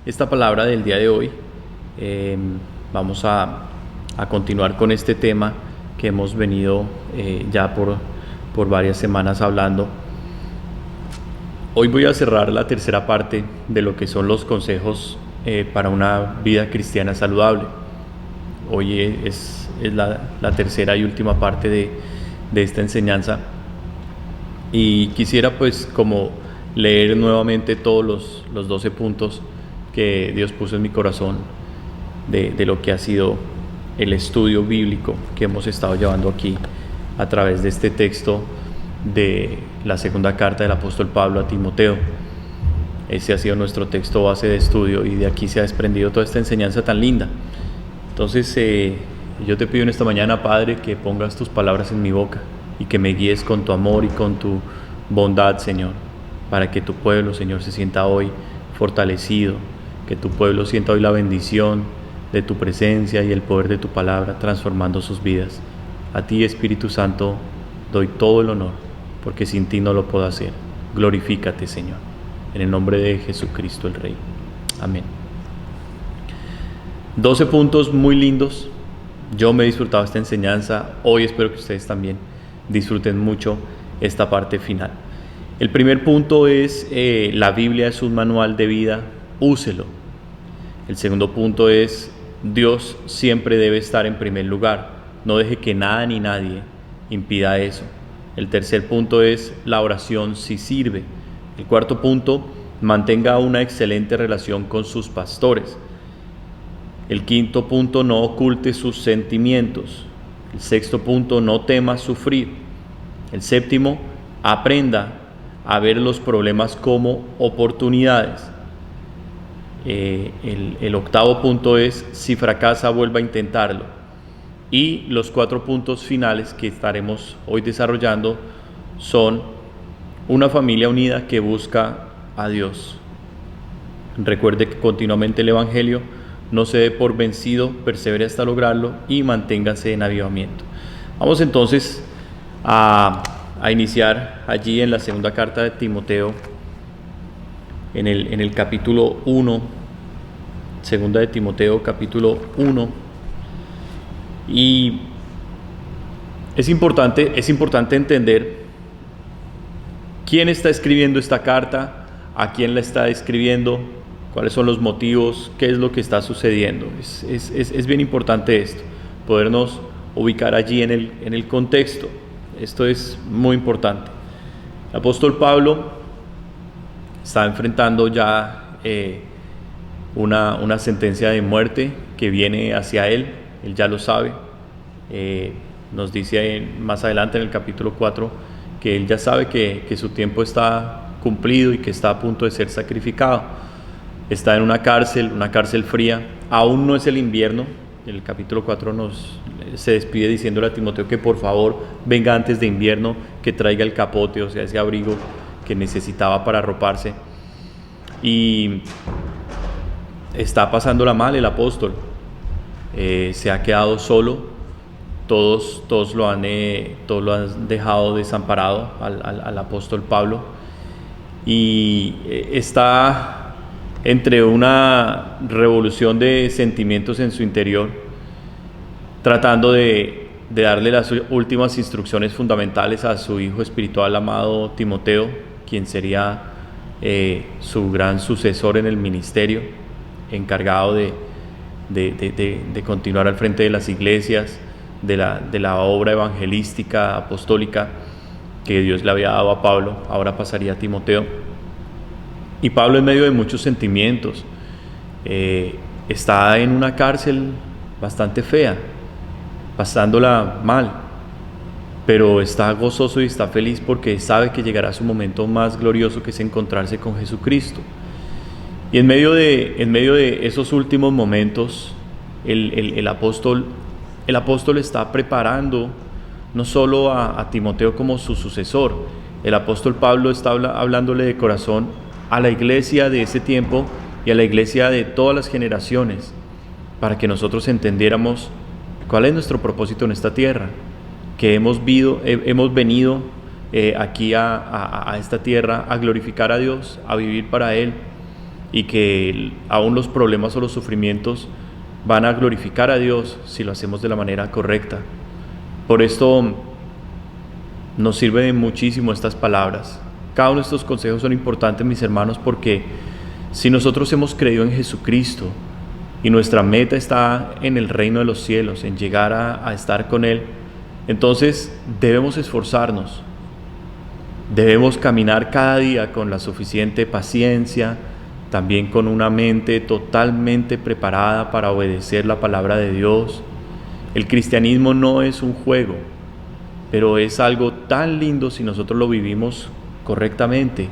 esta palabra del día de hoy. Vamos a continuar con este tema que hemos venido ya por varias semanas hablando. Hoy voy a cerrar la tercera parte de lo que son los consejos para una vida cristiana saludable. Hoy es la tercera y última parte de esta enseñanza, y quisiera pues como leer nuevamente todos los 12 puntos que Dios puso en mi corazón de lo que ha sido el estudio bíblico que hemos estado llevando aquí a través de este texto de la segunda carta del apóstol Pablo a Timoteo. Ese ha sido nuestro texto base de estudio, y de aquí se ha desprendido toda esta enseñanza tan linda. Entonces yo te pido en esta mañana, Padre, que pongas tus palabras en mi boca y que me guíes con tu amor y con tu bondad, Señor, para que tu pueblo, Señor, se sienta hoy fortalecido, que tu pueblo sienta hoy la bendición de tu presencia y el poder de tu palabra transformando sus vidas. A ti, Espíritu Santo, doy todo el honor, porque sin ti no lo puedo hacer. Glorifícate, Señor, en el nombre de Jesucristo el Rey. Amén. 12 puntos muy lindos. Yo me he disfrutado esta enseñanza. Hoy espero que ustedes también disfruten mucho esta parte final. El primer punto es la Biblia es un manual de vida, úselo. El segundo punto es Dios siempre debe estar en primer lugar, no deje que nada ni nadie impida eso. El tercer punto es la oración sí sirve. El cuarto punto, mantenga una excelente relación con sus pastores. El quinto punto, no oculte sus sentimientos. El sexto punto, no tema sufrir. El séptimo, aprenda a ver los problemas como oportunidades. El octavo punto es, si fracasa, vuelva a intentarlo. Y los 4 puntos finales que estaremos hoy desarrollando son una familia unida que busca a Dios. Recuerde que continuamente el Evangelio, no se dé por vencido, persevere hasta lograrlo y manténgase en avivamiento. Vamos entonces a iniciar allí en la segunda carta de Timoteo, en el capítulo 1, segunda de Timoteo capítulo 1, y es importante entender quién está escribiendo esta carta, a quién la está escribiendo, cuáles son los motivos, qué es lo que está sucediendo. Es bien importante esto, podernos ubicar allí en el contexto. Esto es muy importante. El apóstol Pablo está enfrentando ya una sentencia de muerte que viene hacia él ya lo sabe. Nos dice más adelante en el capítulo 4 que él ya sabe que su tiempo está cumplido y que está a punto de ser sacrificado. Está en una cárcel fría, aún no es el invierno. El capítulo 4 se despide diciéndole a Timoteo que por favor venga antes de invierno, que traiga el capote, o sea, ese abrigo que necesitaba para arroparse. Y está pasándola mal el apóstol, se ha quedado solo, todos lo han dejado desamparado al apóstol Pablo, y está entre una revolución de sentimientos en su interior, tratando de darle las últimas instrucciones fundamentales a su hijo espiritual amado Timoteo, quien sería su gran sucesor en el ministerio, encargado de continuar al frente de las iglesias, de la obra evangelística, apostólica que Dios le había dado a Pablo. Ahora pasaría a Timoteo. Y Pablo, en medio de muchos sentimientos, está en una cárcel bastante fea, pasándola mal, pero está gozoso y está feliz porque sabe que llegará su momento más glorioso, que es encontrarse con Jesucristo. Y en medio de esos últimos momentos, el apóstol está preparando no solo a Timoteo como su sucesor. El apóstol Pablo está hablándole de corazón a la iglesia de ese tiempo y a la iglesia de todas las generaciones, para que nosotros entendiéramos cuál es nuestro propósito en esta tierra, que hemos venido aquí a esta tierra a glorificar a Dios, a vivir para Él, y que aún los problemas o los sufrimientos van a glorificar a Dios si lo hacemos de la manera correcta. Por esto nos sirven muchísimo estas palabras. Cada uno de estos consejos son importantes, mis hermanos, porque si nosotros hemos creído en Jesucristo y nuestra meta está en el reino de los cielos, en llegar a estar con Él, entonces debemos esforzarnos, debemos caminar cada día con la suficiente paciencia, también con una mente totalmente preparada para obedecer la palabra de Dios. El cristianismo no es un juego, pero es algo tan lindo si nosotros lo vivimos correctamente.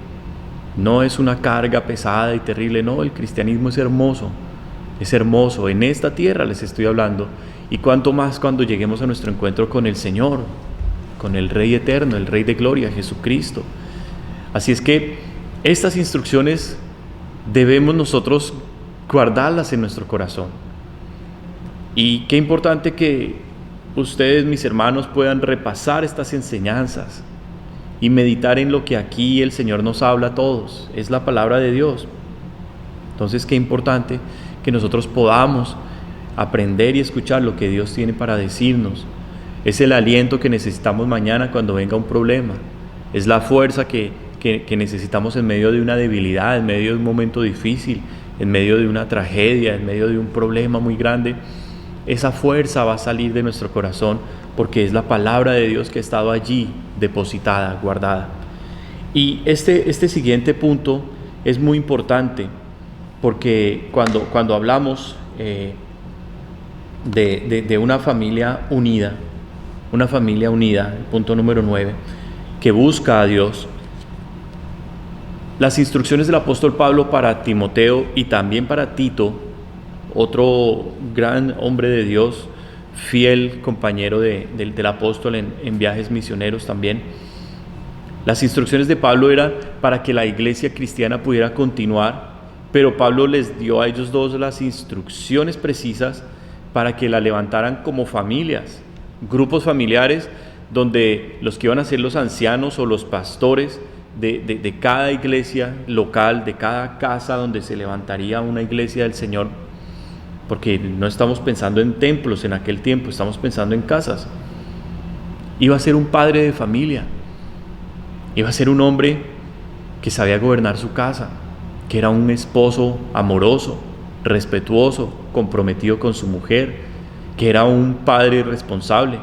No es una carga pesada y terrible, no, el cristianismo es hermoso, en esta tierra les estoy hablando, y cuanto más cuando lleguemos a nuestro encuentro con el Señor, con el Rey eterno, el Rey de gloria, Jesucristo. Así es que estas instrucciones debemos nosotros guardarlas en nuestro corazón. Y qué importante que ustedes, mis hermanos, puedan repasar estas enseñanzas y meditar en lo que aquí el Señor nos habla a todos. Es la palabra de Dios. Entonces, qué importante que nosotros podamos aprender y escuchar lo que Dios tiene para decirnos. Es el aliento que necesitamos mañana cuando venga un problema. Es la fuerza que necesitamos en medio de una debilidad, en medio de un momento difícil, en medio de una tragedia, en medio de un problema muy grande. Esa fuerza va a salir de nuestro corazón porque es la palabra de Dios que ha estado allí depositada, guardada. Y este siguiente punto es muy importante porque cuando hablamos de una familia unida, el punto número 9, que busca a Dios, las instrucciones del apóstol Pablo para Timoteo y también para Tito, otro gran hombre de Dios, fiel compañero del apóstol en viajes misioneros también. Las instrucciones de Pablo eran para que la iglesia cristiana pudiera continuar, pero Pablo les dio a ellos dos las instrucciones precisas para que la levantaran como familias, grupos familiares, donde los que iban a ser los ancianos o los pastores de cada iglesia local, de cada casa donde se levantaría una iglesia del Señor, porque no estamos pensando en templos en aquel tiempo, estamos pensando en casas. Iba a ser un padre de familia, iba a ser un hombre que sabía gobernar su casa, que era un esposo amoroso, respetuoso, comprometido con su mujer, que era un padre responsable,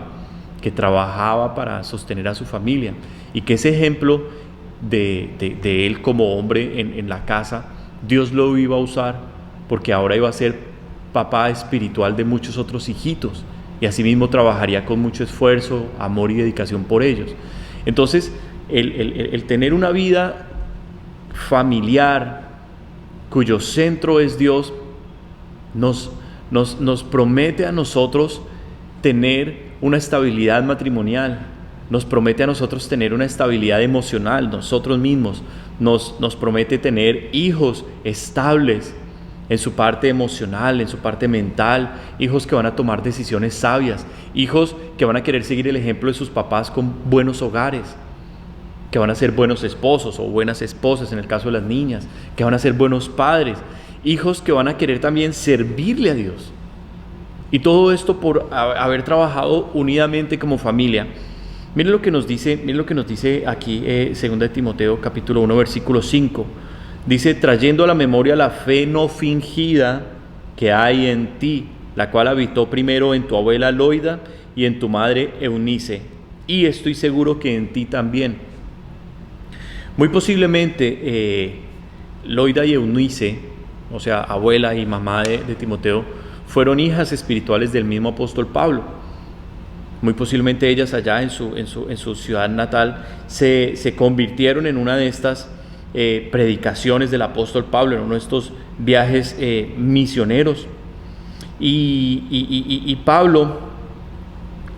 que trabajaba para sostener a su familia, y que ese ejemplo de él como hombre en la casa, Dios lo iba a usar, porque ahora iba a ser papá espiritual de muchos otros hijitos, y asimismo trabajaría con mucho esfuerzo, amor y dedicación por ellos. Entonces, el tener una vida familiar cuyo centro es Dios, nos promete a nosotros tener una estabilidad matrimonial, nos promete a nosotros tener una estabilidad emocional, nosotros mismos, nos promete tener hijos estables en su parte emocional, en su parte mental, hijos que van a tomar decisiones sabias, hijos que van a querer seguir el ejemplo de sus papás con buenos hogares, que van a ser buenos esposos o buenas esposas en el caso de las niñas, que van a ser buenos padres, hijos que van a querer también servirle a Dios. Y todo esto por haber trabajado unidamente como familia. Miren lo que nos dice aquí 2 Timoteo capítulo 1 versículo 5. Dice: trayendo a la memoria la fe no fingida que hay en ti, la cual habitó primero en tu abuela Loida y en tu madre Eunice, y estoy seguro que en ti también. Muy posiblemente Loida y Eunice, o sea, abuela y mamá de Timoteo, fueron hijas espirituales del mismo apóstol Pablo. Muy posiblemente ellas allá en su ciudad natal se convirtieron en una de estas predicaciones del apóstol Pablo, en uno de estos viajes misioneros. Y Pablo,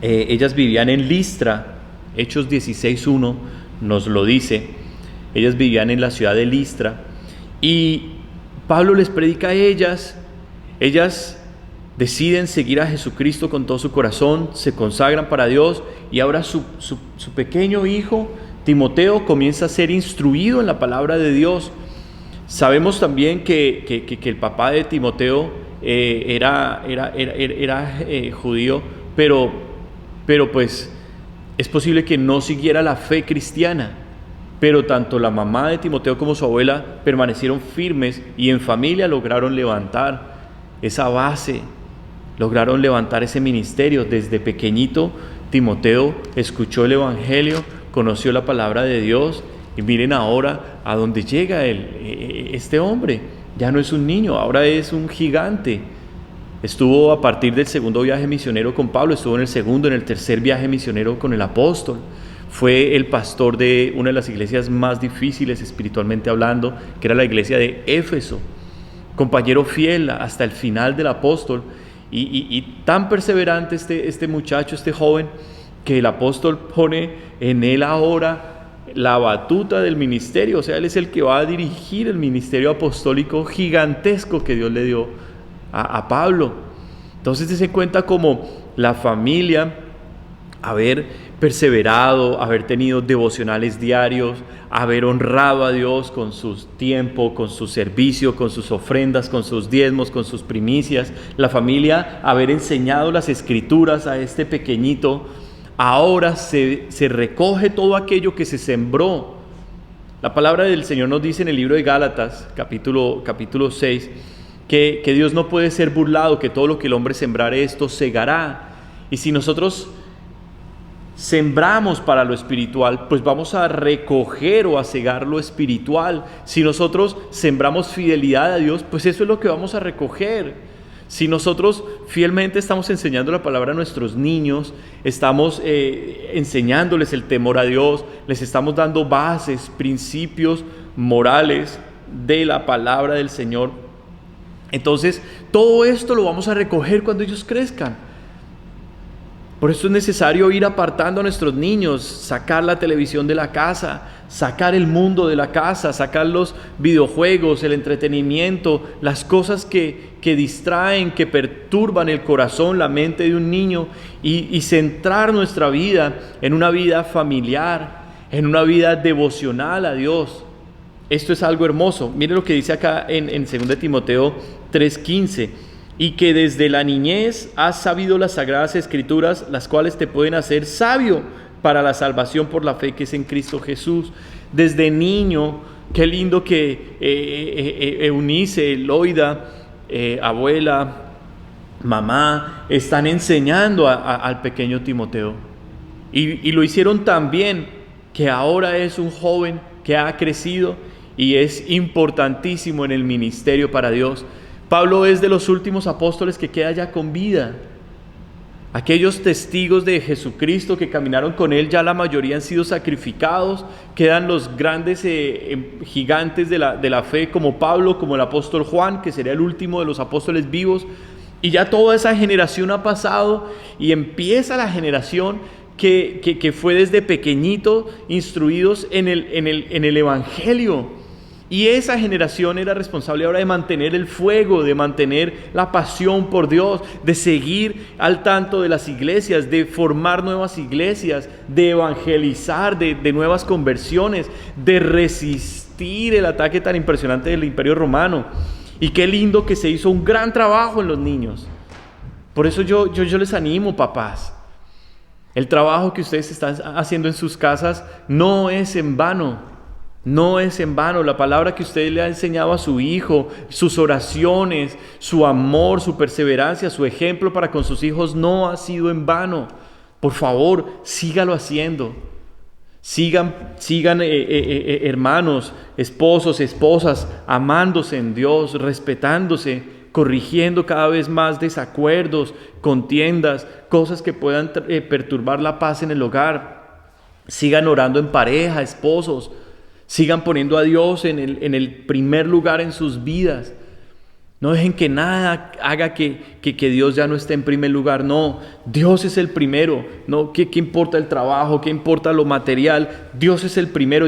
ellas vivían en Listra. Hechos 16:1 nos lo dice. Ellas vivían en la ciudad de Listra y Pablo les predica a ellas. Ellas deciden seguir a Jesucristo con todo su corazón, se consagran para Dios, y ahora su pequeño hijo Timoteo comienza a ser instruido en la palabra de Dios. Sabemos también que el papá de Timoteo era judío, pero pues es posible que no siguiera la fe cristiana. Pero tanto la mamá de Timoteo como su abuela permanecieron firmes y en familia lograron levantar esa base, lograron levantar ese ministerio. Desde pequeñito Timoteo escuchó el Evangelio, conoció la palabra de Dios, y miren ahora a dónde llega este hombre. Ya no es un niño, ahora es un gigante. Estuvo a partir del segundo viaje misionero con Pablo, estuvo en el segundo, en el tercer viaje misionero con el apóstol. Fue el pastor de una de las iglesias más difíciles espiritualmente hablando, que era la iglesia de Éfeso. Compañero fiel hasta el final del apóstol, y tan perseverante este muchacho, este joven, que el apóstol pone en él ahora la batuta del ministerio. O sea, él es el que va a dirigir el ministerio apostólico gigantesco que Dios le dio a Pablo. Entonces se cuenta como la familia, haber perseverado, haber tenido devocionales diarios, haber honrado a Dios con su tiempo, con su servicio, con sus ofrendas, con sus diezmos, con sus primicias. La familia haber enseñado las escrituras a este pequeñito. Ahora se recoge todo aquello que se sembró. La palabra del Señor nos dice en el libro de Gálatas, capítulo 6, que Dios no puede ser burlado, que todo lo que el hombre sembrare, esto segará. Y si nosotros sembramos para lo espiritual, pues vamos a recoger o a segar lo espiritual. Si nosotros sembramos fidelidad a Dios, pues eso es lo que vamos a recoger. Si nosotros fielmente estamos enseñando la palabra a nuestros niños, estamos enseñándoles el temor a Dios, les estamos dando bases, principios morales de la palabra del Señor, entonces todo esto lo vamos a recoger cuando ellos crezcan. Por eso es necesario ir apartando a nuestros niños, sacar la televisión de la casa, sacar el mundo de la casa, sacar los videojuegos, el entretenimiento, las cosas que distraen, que perturban el corazón, la mente de un niño, y centrar nuestra vida en una vida familiar, en una vida devocional a Dios. Esto es algo hermoso. Mire lo que dice acá en 2 Timoteo 3:15. Y que desde la niñez has sabido las sagradas escrituras, las cuales te pueden hacer sabio para la salvación por la fe que es en Cristo Jesús. Desde niño, qué lindo que Eunice, Loida, abuela, mamá, están enseñando al pequeño Timoteo. Y lo hicieron tan bien que ahora es un joven que ha crecido y es importantísimo en el ministerio para Dios. Pablo es de los últimos apóstoles que queda ya con vida. Aquellos testigos de Jesucristo que caminaron con él, ya la mayoría han sido sacrificados. Quedan los grandes gigantes de la fe, como Pablo, como el apóstol Juan, que sería el último de los apóstoles vivos. Y ya toda esa generación ha pasado y empieza la generación que fue desde pequeñito instruidos en el Evangelio. Y esa generación era responsable ahora de mantener el fuego, de mantener la pasión por Dios, de seguir al tanto de las iglesias, de formar nuevas iglesias, de evangelizar, de nuevas conversiones, de resistir el ataque tan impresionante del Imperio Romano. Y qué lindo que se hizo un gran trabajo en los niños. Por eso yo les animo, papás. El trabajo que ustedes están haciendo en sus casas no es en vano. No es en vano. La palabra que usted le ha enseñado a su hijo, sus oraciones, su amor, su perseverancia, su ejemplo para con sus hijos no ha sido en vano. Por favor, sígalo haciendo. Sigan hermanos, esposos, esposas, amándose en Dios, respetándose, corrigiendo cada vez más desacuerdos, contiendas, cosas que puedan perturbar la paz en el hogar. Sigan orando en pareja, esposos. Sigan poniendo a Dios en el primer lugar en sus vidas. No dejen que nada haga que Dios ya no esté en primer lugar. No, Dios es el primero. No, ¿qué importa el trabajo? ¿Qué importa lo material? Dios es el primero.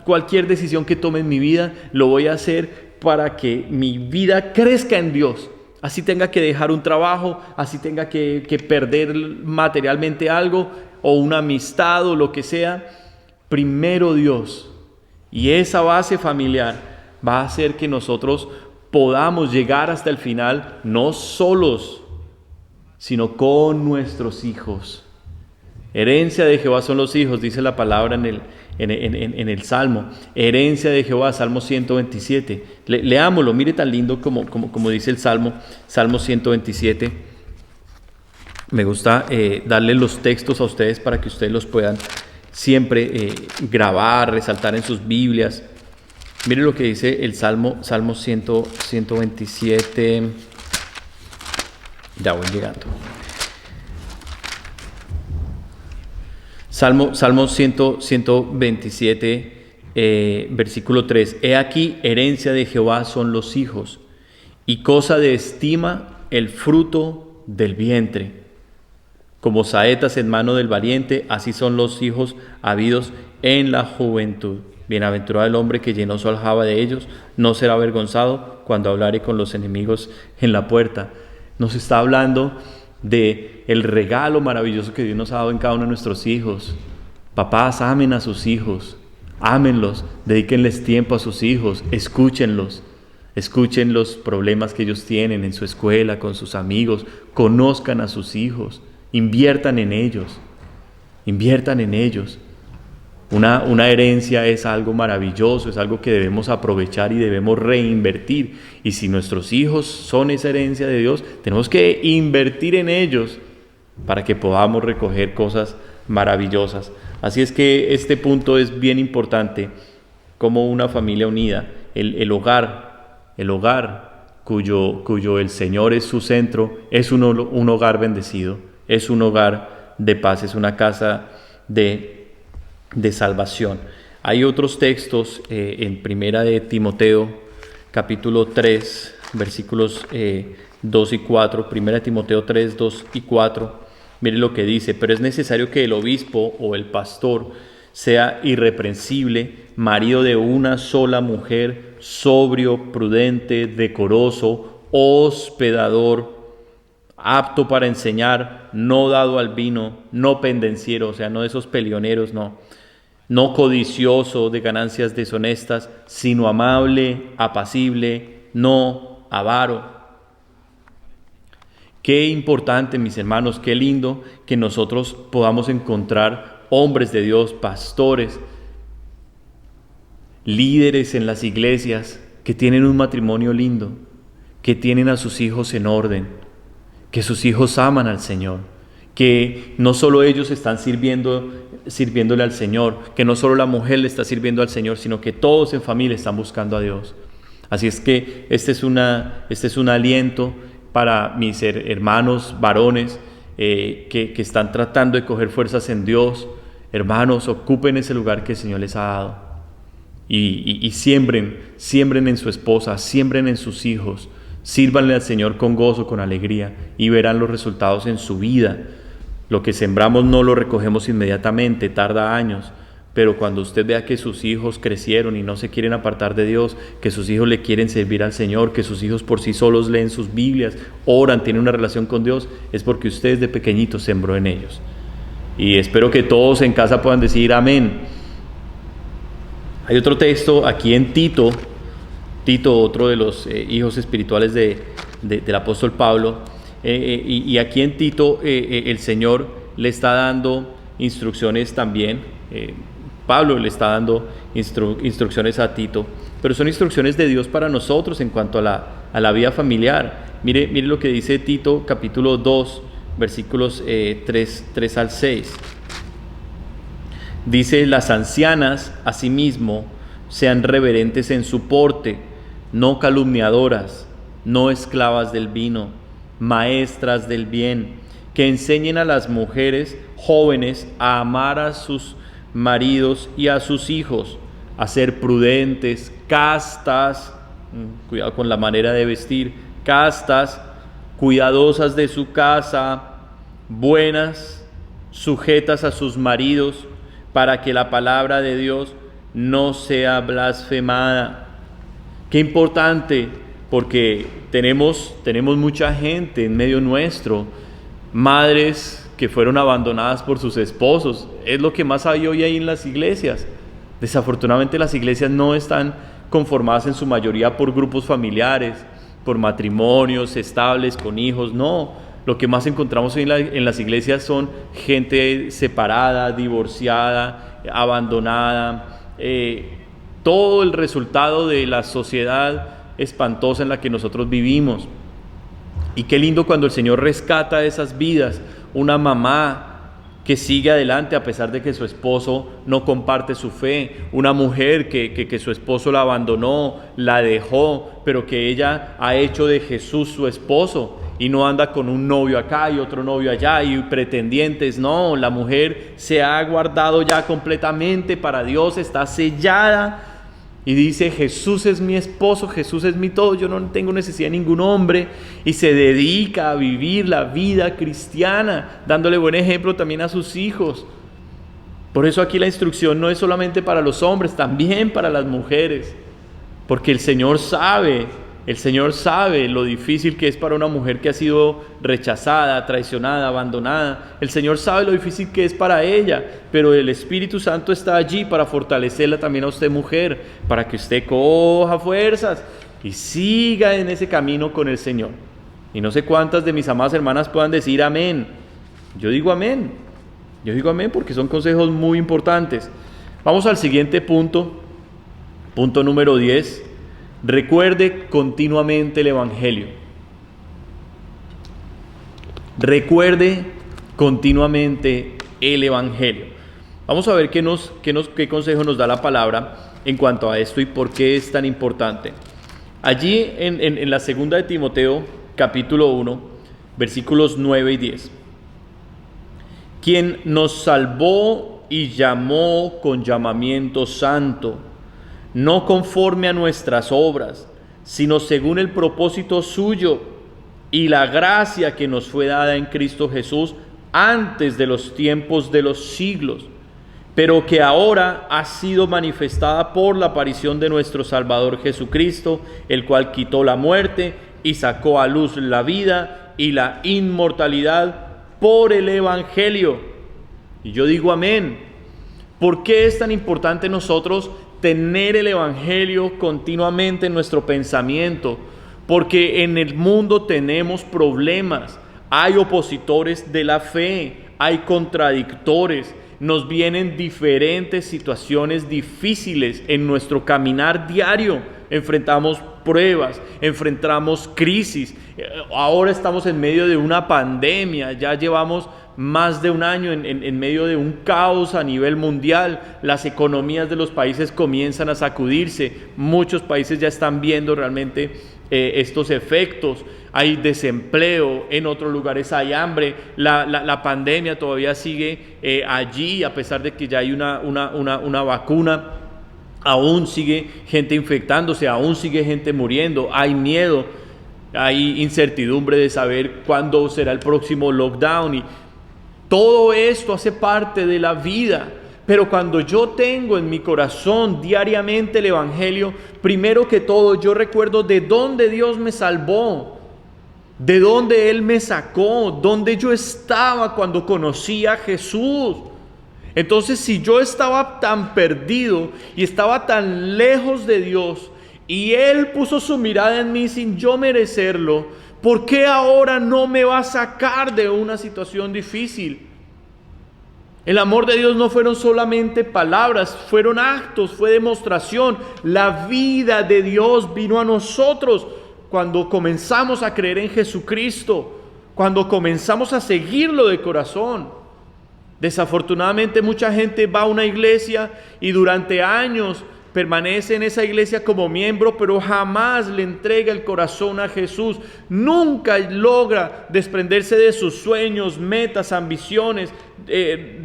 Cualquier decisión que tome en mi vida, lo voy a hacer para que mi vida crezca en Dios. Así tenga que dejar un trabajo, así tenga que perder materialmente algo, o una amistad, o lo que sea. Primero Dios, y esa base familiar va a hacer que nosotros podamos llegar hasta el final, no solos, sino con nuestros hijos. Herencia de Jehová son los hijos, dice la palabra en el Salmo. Herencia de Jehová, Salmo 127. Leámoslo, mire tan lindo como dice el Salmo 127. Me gusta darle los textos a ustedes para que ustedes los puedan siempre grabar, resaltar en sus Biblias. Mire lo que dice el Salmo 127. Ya voy llegando. Salmo 127, versículo 3. He aquí, herencia de Jehová son los hijos, y cosa de estima el fruto del vientre. Como saetas en mano del valiente, así son los hijos habidos en la juventud. Bienaventurado el hombre que llenó su aljaba de ellos, no será avergonzado cuando hablare con los enemigos en la puerta. Nos está hablando de el regalo maravilloso que Dios nos ha dado en cada uno de nuestros hijos. Papás, amen a sus hijos, ámenlos, dedíquenles tiempo a sus hijos, escúchenlos, escuchen los problemas que ellos tienen en su escuela, con sus amigos, conozcan a sus hijos, inviertan en ellos, inviertan en ellos. Una herencia es algo maravilloso, es algo que debemos aprovechar y debemos reinvertir. Y si nuestros hijos son esa herencia de Dios, tenemos que invertir en ellos para que podamos recoger cosas maravillosas. Así es que este punto es bien importante, como una familia unida, el hogar cuyo el Señor es su centro, es un hogar bendecido, es un hogar de paz, es una casa de salvación. Hay otros textos en Primera de Timoteo, capítulo 3, versículos 2 y 4, Primera de Timoteo 3, 2 y 4, mire lo que dice: pero es necesario que el obispo o el pastor sea irreprensible, marido de una sola mujer, sobrio, prudente, decoroso, hospedador, apto para enseñar, no dado al vino, no pendenciero, o sea, no de esos peleoneros, no codicioso de ganancias deshonestas, sino amable, apacible, no avaro. Qué importante, mis hermanos, qué lindo que nosotros podamos encontrar hombres de Dios, pastores, líderes en las iglesias que tienen un matrimonio lindo, que tienen a sus hijos en orden, que sus hijos aman al Señor, que no solo ellos están sirviéndole al Señor, que no solo la mujer le está sirviendo al Señor, sino que todos en familia están buscando a Dios. Así es que este es un aliento para mis hermanos varones que están tratando de coger fuerzas en Dios. Hermanos, ocupen ese lugar que el Señor les ha dado y siembren en su esposa, siembren en sus hijos, sírvanle al Señor con gozo, con alegría, y verán los resultados en su vida. Lo que sembramos no lo recogemos inmediatamente, tarda años, pero cuando usted vea que sus hijos crecieron y no se quieren apartar de Dios, que sus hijos le quieren servir al Señor, que sus hijos por sí solos leen sus Biblias, oran, tienen una relación con Dios, es porque usted desde pequeñito sembró en ellos. Y espero que todos en casa puedan decir amén. Hay otro texto aquí en Tito, otro de los hijos espirituales del apóstol Pablo, y aquí en Tito el Señor le está dando instrucciones también. Pablo le está dando instrucciones a Tito, pero son instrucciones de Dios para nosotros en cuanto a la vida familiar. Mire lo que dice Tito capítulo 2, versículos 3 al 6. Dice: las ancianas asimismo sean reverentes en su porte, no calumniadoras, no esclavas del vino, maestras del bien, que enseñen a las mujeres jóvenes a amar a sus maridos y a sus hijos, a ser prudentes, castas, cuidado con la manera de vestir, castas, cuidadosas de su casa, buenas, sujetas a sus maridos, para que la palabra de Dios no sea blasfemada. Qué importante, porque tenemos mucha gente en medio nuestro, madres que fueron abandonadas por sus esposos. Es lo que más hay hoy ahí en las iglesias. Desafortunadamente las iglesias no están conformadas en su mayoría por grupos familiares, por matrimonios estables, con hijos. No, lo que más encontramos en las iglesias son gente separada, divorciada, abandonada, todo el resultado de la sociedad espantosa en la que nosotros vivimos. Y qué lindo cuando el Señor rescata esas vidas, una mamá que sigue adelante a pesar de que su esposo no comparte su fe, una mujer que su esposo la abandonó, la dejó, pero que ella ha hecho de Jesús su esposo y no anda con un novio acá y otro novio allá y pretendientes. No, la mujer se ha guardado ya completamente para Dios, está sellada y dice: Jesús es mi esposo, Jesús es mi todo, yo no tengo necesidad de ningún hombre, y se dedica a vivir la vida cristiana, dándole buen ejemplo también a sus hijos. Por eso aquí la instrucción no es solamente para los hombres, también para las mujeres, porque el Señor sabe lo difícil que es para una mujer que ha sido rechazada, traicionada, abandonada. El Señor sabe lo difícil que es para ella, pero el Espíritu Santo está allí para fortalecerla también a usted, mujer, para que usted coja fuerzas y siga en ese camino con el Señor. Y no sé cuántas de mis amadas hermanas puedan decir amén. Yo digo amén porque son consejos muy importantes. Vamos al siguiente punto número 10. Recuerde continuamente el Evangelio. Recuerde continuamente el Evangelio. Vamos a ver qué consejo nos da la palabra en cuanto a esto y por qué es tan importante. Allí en la segunda de Timoteo, capítulo 1, versículos 9 y 10. Quien nos salvó y llamó con llamamiento santo, no conforme a nuestras obras, sino según el propósito suyo y la gracia que nos fue dada en Cristo Jesús antes de los tiempos de los siglos, pero que ahora ha sido manifestada por la aparición de nuestro Salvador Jesucristo, el cual quitó la muerte y sacó a luz la vida y la inmortalidad por el Evangelio. Y yo digo amén. ¿Por qué es tan importante nosotros tener el Evangelio continuamente en nuestro pensamiento? Porque en el mundo tenemos problemas, hay opositores de la fe, hay contradictores, nos vienen diferentes situaciones difíciles en nuestro caminar diario, enfrentamos pruebas, enfrentamos crisis, ahora estamos en medio de una pandemia, ya llevamos más de un año en medio de un caos a nivel mundial. Las economías de los países comienzan a sacudirse, muchos países ya están viendo realmente estos efectos. Hay desempleo, en otros lugares hay hambre, la pandemia todavía sigue allí, a pesar de que ya hay una vacuna. Aún sigue gente infectándose, aún sigue gente muriendo, hay miedo, hay incertidumbre de saber cuándo será el próximo lockdown, y todo esto hace parte de la vida. Pero cuando yo tengo en mi corazón diariamente el Evangelio, primero que todo yo recuerdo de dónde Dios me salvó, de dónde Él me sacó, dónde yo estaba cuando conocí a Jesús. Entonces, si yo estaba tan perdido y estaba tan lejos de Dios y Él puso su mirada en mí sin yo merecerlo, ¿por qué ahora no me va a sacar de una situación difícil? El amor de Dios no fueron solamente palabras, fueron actos, fue demostración. La vida de Dios vino a nosotros cuando comenzamos a creer en Jesucristo, cuando comenzamos a seguirlo de corazón. Desafortunadamente mucha gente va a una iglesia y durante años permanece en esa iglesia como miembro, pero jamás le entrega el corazón a Jesús. Nunca logra desprenderse de sus sueños, metas, ambiciones,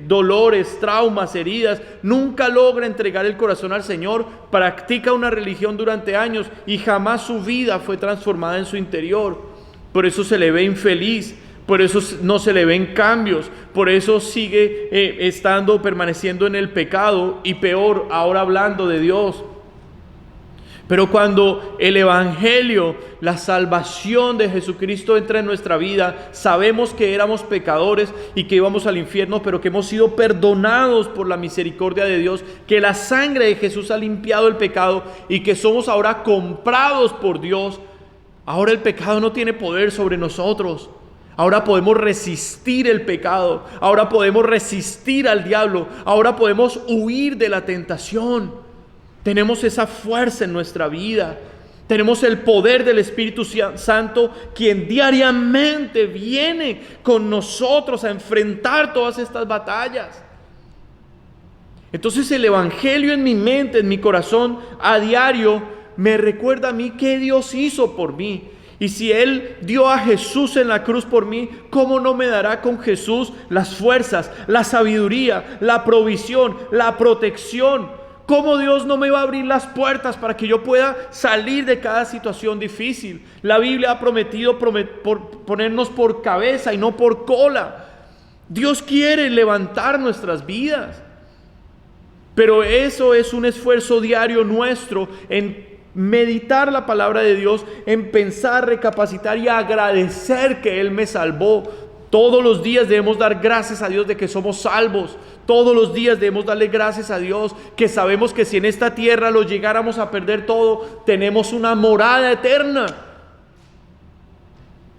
dolores, traumas, heridas. Nunca logra entregar el corazón al Señor. Practica una religión durante años y jamás su vida fue transformada en su interior. Por eso se le ve infeliz. Por eso no se le ven cambios, por eso sigue permaneciendo en el pecado, y peor, ahora hablando de Dios. Pero cuando el Evangelio, la salvación de Jesucristo entra en nuestra vida, sabemos que éramos pecadores y que íbamos al infierno, pero que hemos sido perdonados por la misericordia de Dios, que la sangre de Jesús ha limpiado el pecado y que somos ahora comprados por Dios. Ahora el pecado no tiene poder sobre nosotros. Ahora podemos resistir el pecado. Ahora podemos resistir al diablo. Ahora podemos huir de la tentación. Tenemos esa fuerza en nuestra vida. Tenemos el poder del Espíritu Santo, quien diariamente viene con nosotros a enfrentar todas estas batallas. Entonces el Evangelio en mi mente, en mi corazón, a diario me recuerda a mí qué Dios hizo por mí. Y si Él dio a Jesús en la cruz por mí, ¿cómo no me dará con Jesús las fuerzas, la sabiduría, la provisión, la protección? ¿Cómo Dios no me va a abrir las puertas para que yo pueda salir de cada situación difícil? La Biblia ha prometido ponernos por cabeza y no por cola. Dios quiere levantar nuestras vidas. Pero eso es un esfuerzo diario nuestro en meditar la palabra de Dios, en pensar, recapacitar y agradecer que Él me salvó. Todos los días debemos dar gracias a Dios de que somos salvos. Todos los días debemos darle gracias a Dios que sabemos que si en esta tierra lo llegáramos a perder todo, tenemos una morada eterna.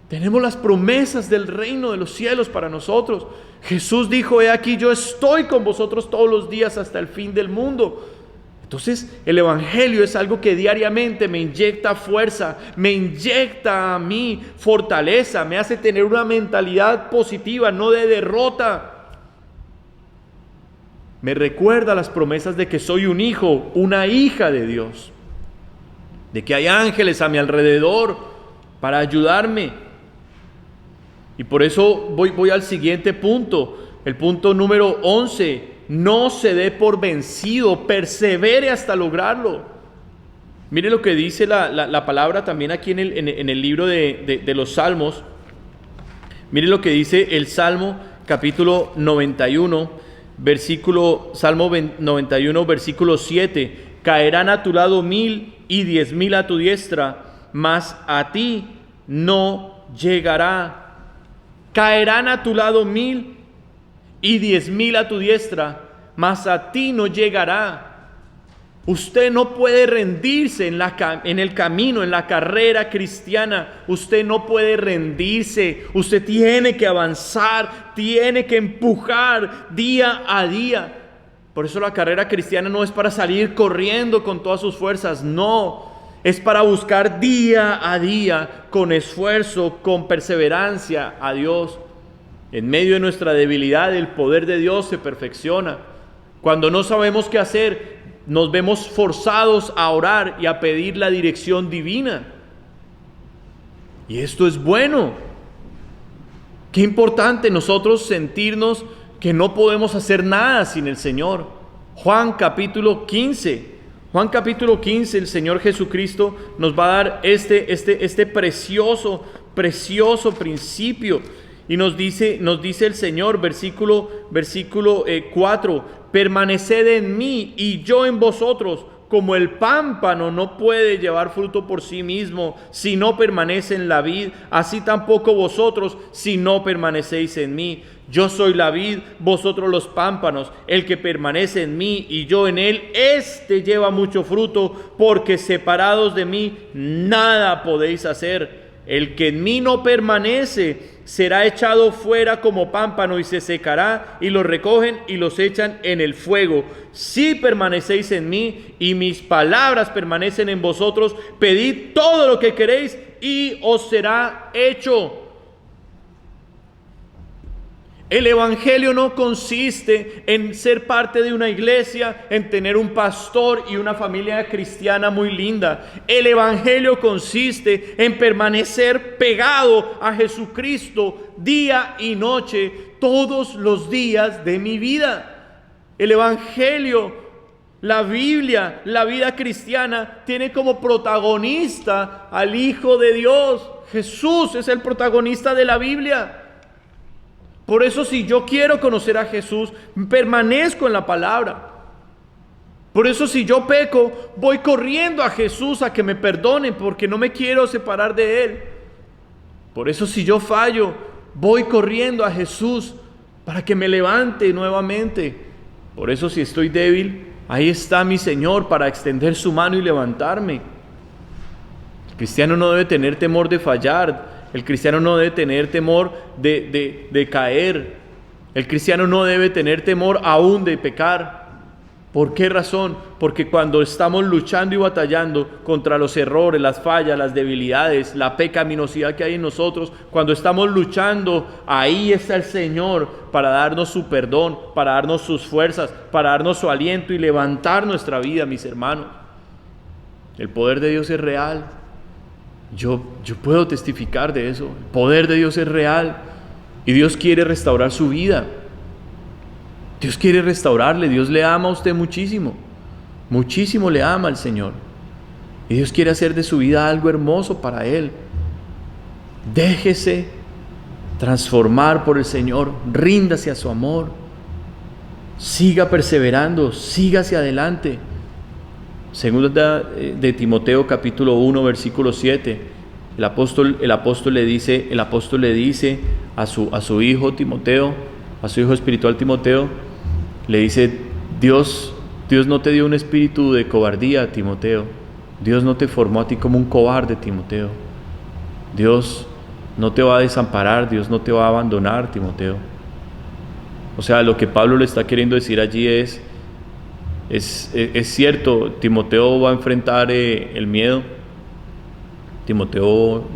Tenemos las promesas del reino de los cielos para nosotros. Jesús dijo: he aquí, yo estoy con vosotros todos los días hasta el fin del mundo. Entonces el Evangelio es algo que diariamente me inyecta fuerza, me inyecta a mí fortaleza, me hace tener una mentalidad positiva, no de derrota. Me recuerda las promesas de que soy un hijo, una hija de Dios, de que hay ángeles a mi alrededor para ayudarme. Y por eso voy al siguiente punto, el punto número 11. No se dé por vencido, persevere hasta lograrlo. Mire lo que dice la palabra también aquí en el libro de los Salmos. Mire lo que dice el Salmo capítulo 91, Salmo 91, versículo 7. Caerán a tu lado 1000 y 10,000 a tu diestra, mas a ti no llegará. Caerán a tu lado 1000 y 10,000 a tu diestra, mas a ti no llegará. Usted no puede rendirse en el camino, en la carrera cristiana. Usted no puede rendirse. Usted tiene que avanzar, tiene que empujar día a día. Por eso la carrera cristiana no es para salir corriendo con todas sus fuerzas, no. Es para buscar día a día, con esfuerzo, con perseverancia a Dios. En medio de nuestra debilidad, el poder de Dios se perfecciona. Cuando no sabemos qué hacer, nos vemos forzados a orar y a pedir la dirección divina. Y esto es bueno. Qué importante nosotros sentirnos que no podemos hacer nada sin el Señor. Juan capítulo 15, el Señor Jesucristo nos va a dar este precioso principio. Y nos dice el Señor, versículo 4, permaneced en mí y yo en vosotros, como el pámpano no puede llevar fruto por sí mismo si no permanece en la vid, así tampoco vosotros si no permanecéis en mí. Yo soy la vid, vosotros los pámpanos. El que permanece en mí y yo en él, éste lleva mucho fruto, porque separados de mí nada podéis hacer. El que en mí no permanece será echado fuera como pámpano y se secará, y los recogen y los echan en el fuego. Si permanecéis en mí y mis palabras permanecen en vosotros, pedid todo lo que queréis y os será hecho. El Evangelio no consiste en ser parte de una iglesia, en tener un pastor y una familia cristiana muy linda. El Evangelio consiste en permanecer pegado a Jesucristo día y noche, todos los días de mi vida. El Evangelio, la Biblia, la vida cristiana tiene como protagonista al Hijo de Dios. Jesús es el protagonista de la Biblia. Por eso, si yo quiero conocer a Jesús, permanezco en la palabra. Por eso si yo peco, voy corriendo a Jesús a que me perdone, porque no me quiero separar de Él. Por eso si yo fallo, voy corriendo a Jesús para que me levante nuevamente. Por eso si estoy débil, ahí está mi Señor para extender su mano y levantarme. El cristiano no debe tener temor de fallar. El cristiano no debe tener temor de caer. El cristiano no debe tener temor aún de pecar. ¿Por qué razón? Porque cuando estamos luchando y batallando contra los errores, las fallas, las debilidades, la pecaminosidad que hay en nosotros, cuando estamos luchando, ahí está el Señor para darnos su perdón, para darnos sus fuerzas, para darnos su aliento y levantar nuestra vida, mis hermanos. El poder de Dios es real. Yo puedo testificar de eso. El poder de Dios es real y Dios quiere restaurar su vida. Dios quiere restaurarle. Dios le ama a usted muchísimo. Muchísimo le ama al Señor. Y Dios quiere hacer de su vida algo hermoso para Él. Déjese transformar por el Señor. Ríndase a su amor. Siga perseverando. Siga hacia adelante. Segunda de Timoteo capítulo 1 versículo 7. El apóstol le dice a su hijo Timoteo, a su hijo espiritual Timoteo, le dice: Dios no te dio un espíritu de cobardía, Timoteo. Dios no te formó a ti como un cobarde, Timoteo. Dios no te va a desamparar, Dios no te va a abandonar, Timoteo. O sea, lo que Pablo le está queriendo decir allí es cierto. Timoteo va a enfrentar el miedo. Timoteo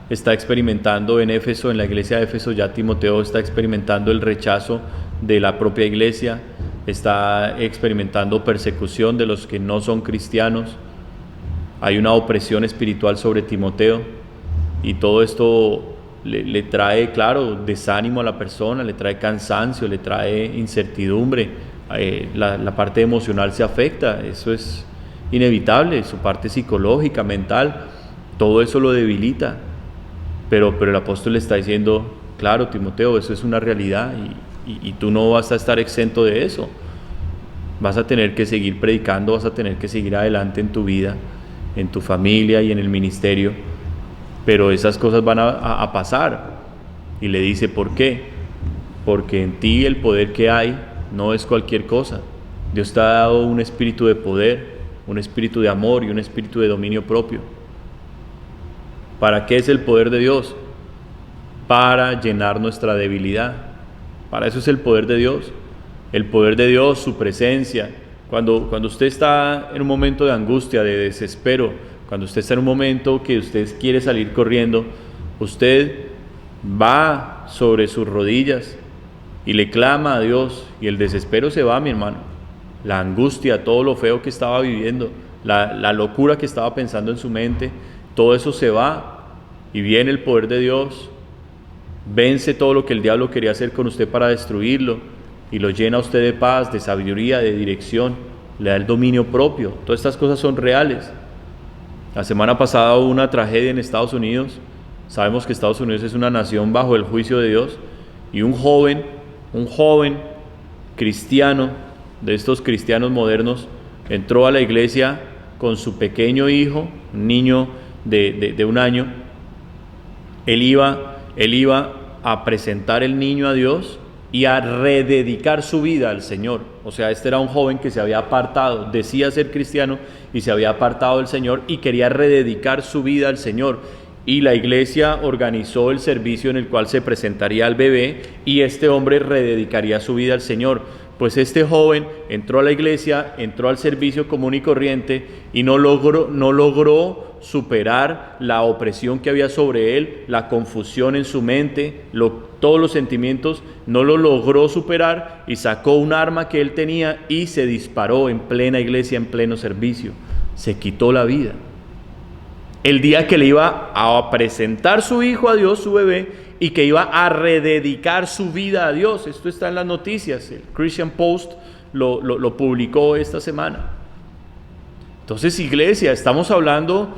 está experimentando en Éfeso, en la iglesia de Éfeso, ya Timoteo está experimentando el rechazo de la propia iglesia, está experimentando persecución de los que no son cristianos. Hay una opresión espiritual sobre Timoteo y todo esto le trae, claro, desánimo a la persona, le trae cansancio, le trae incertidumbre. La parte emocional se afecta, eso es inevitable, su parte psicológica, mental, todo eso lo debilita. Pero el apóstol le está diciendo: claro, Timoteo, eso es una realidad y tú no vas a estar exento de eso. Vas a tener que seguir predicando, vas a tener que seguir adelante en tu vida, en tu familia y en el ministerio, pero esas cosas van a pasar. Y le dice: ¿por qué? Porque en ti el poder que hay no es cualquier cosa. Dios te ha dado un espíritu de poder, un espíritu de amor y un espíritu de dominio propio. ¿Para qué es el poder de Dios? Para llenar nuestra debilidad. Para eso es el poder de Dios. El poder de Dios, su presencia. Cuando usted está en un momento de angustia, de desespero, cuando usted está en un momento que usted quiere salir corriendo, usted va sobre sus rodillas y le clama a Dios, y el desespero se va, mi hermano. La angustia, todo lo feo que estaba viviendo, la locura que estaba pensando en su mente, todo eso se va y viene el poder de Dios, vence todo lo que el diablo quería hacer con usted para destruirlo y lo llena a usted de paz, de sabiduría, de dirección, le da el dominio propio. Todas estas cosas son reales. La semana pasada hubo una tragedia en Estados Unidos. Sabemos que Estados Unidos es una nación bajo el juicio de Dios, y un joven cristiano, de estos cristianos modernos, entró a la iglesia con su pequeño hijo, un niño de 1 año. Él iba a presentar el niño a Dios y a rededicar su vida al Señor. O sea, este era un joven que se había apartado, decía ser cristiano y se había apartado del Señor y quería rededicar su vida al Señor. Y la iglesia organizó el servicio en el cual se presentaría al bebé y este hombre rededicaría su vida al Señor. Pues este joven entró a la iglesia, entró al servicio común y corriente y no logró superar la opresión que había sobre él, la confusión en su mente, todos los sentimientos, no lo logró superar y sacó un arma que él tenía y se disparó en plena iglesia, en pleno servicio. Se quitó la vida. El día que le iba a presentar su hijo a Dios, su bebé, y que iba a rededicar su vida a Dios. Esto está en las noticias, el Christian Post lo publicó esta semana. Entonces, iglesia, estamos hablando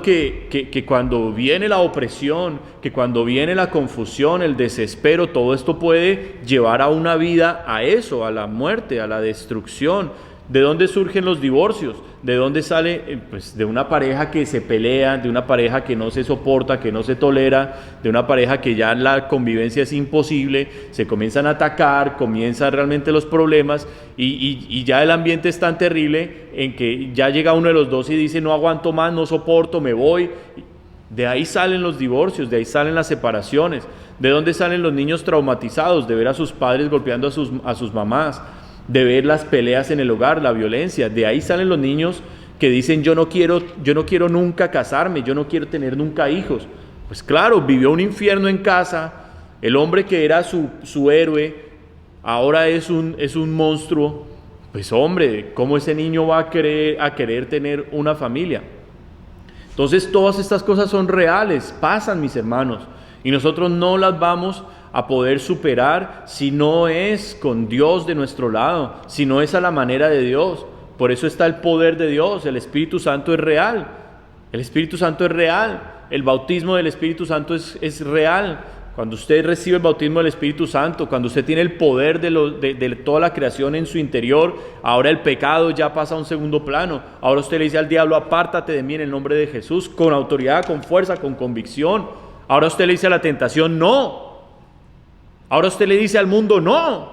que cuando viene la opresión, que cuando viene la confusión, el desespero, todo esto puede llevar a una vida a eso, a la muerte, a la destrucción. ¿De dónde surgen los divorcios? ¿De dónde sale? Pues de una pareja que se pelea, de una pareja que no se soporta, que no se tolera, de una pareja que ya la convivencia es imposible, se comienzan a atacar, comienzan realmente los problemas y ya el ambiente es tan terrible en que ya llega uno de los dos y dice no aguanto más, no soporto, me voy. De ahí salen los divorcios, de ahí salen las separaciones. ¿De dónde salen los niños traumatizados? De ver a sus padres golpeando a sus mamás, de ver las peleas en el hogar, la violencia. De ahí salen los niños que dicen yo no quiero nunca casarme, yo no quiero tener nunca hijos. Pues claro, vivió un infierno en casa, el hombre que era su héroe ahora es un monstruo. Pues hombre, ¿cómo ese niño va a querer tener una familia? Entonces todas estas cosas son reales, pasan, mis hermanos, y nosotros no las vamos a poder superar si no es con Dios de nuestro lado, si no es a la manera de Dios. Por eso está el poder de Dios. El Espíritu Santo es real, el Espíritu Santo es real, el bautismo del Espíritu Santo es real. Cuando usted recibe el bautismo del Espíritu Santo, cuando usted tiene el poder de toda la creación en su interior, ahora el pecado ya pasa a un segundo plano. Ahora usted le dice al diablo, apártate de mí en el nombre de Jesús, con autoridad, con fuerza, con convicción. Ahora usted le dice a la tentación, no. Ahora usted le dice al mundo, no,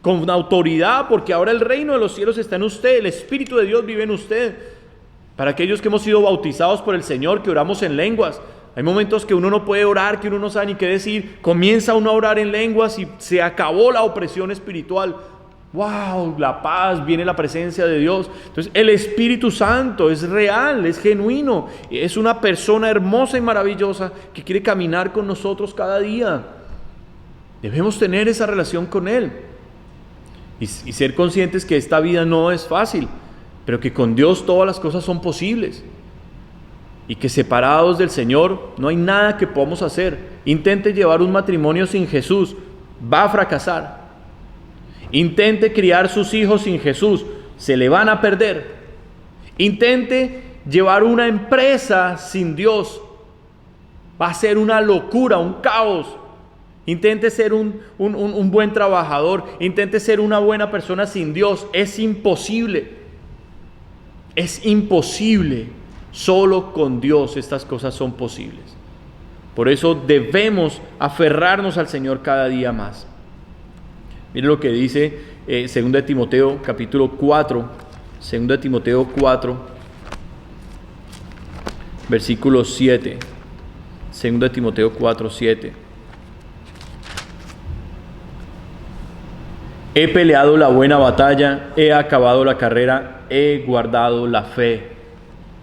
con autoridad, porque ahora el reino de los cielos está en usted, el Espíritu de Dios vive en usted. Para aquellos que hemos sido bautizados por el Señor, que oramos en lenguas, hay momentos que uno no puede orar, que uno no sabe ni qué decir, comienza uno a orar en lenguas y se acabó la opresión espiritual. ¡Wow! La paz, viene la presencia de Dios. Entonces el Espíritu Santo es real, es genuino, es una persona hermosa y maravillosa que quiere caminar con nosotros cada día. Debemos tener esa relación con Él y ser conscientes que esta vida no es fácil, pero que con Dios todas las cosas son posibles y que separados del Señor no hay nada que podamos hacer. Intente llevar un matrimonio sin Jesús, va a fracasar. Intente criar sus hijos sin Jesús, se le van a perder. Intente llevar una empresa sin Dios, va a ser una locura, un caos. Intente ser un buen trabajador, intente ser una buena persona sin Dios. Es imposible. Es imposible. Solo con Dios estas cosas son posibles. Por eso debemos aferrarnos al Señor cada día más. Mire lo que dice 2 Timoteo capítulo 4, 2 Timoteo 4, versículo 7. 2 Timoteo 4, 7. He peleado la buena batalla, he acabado la carrera, he guardado la fe.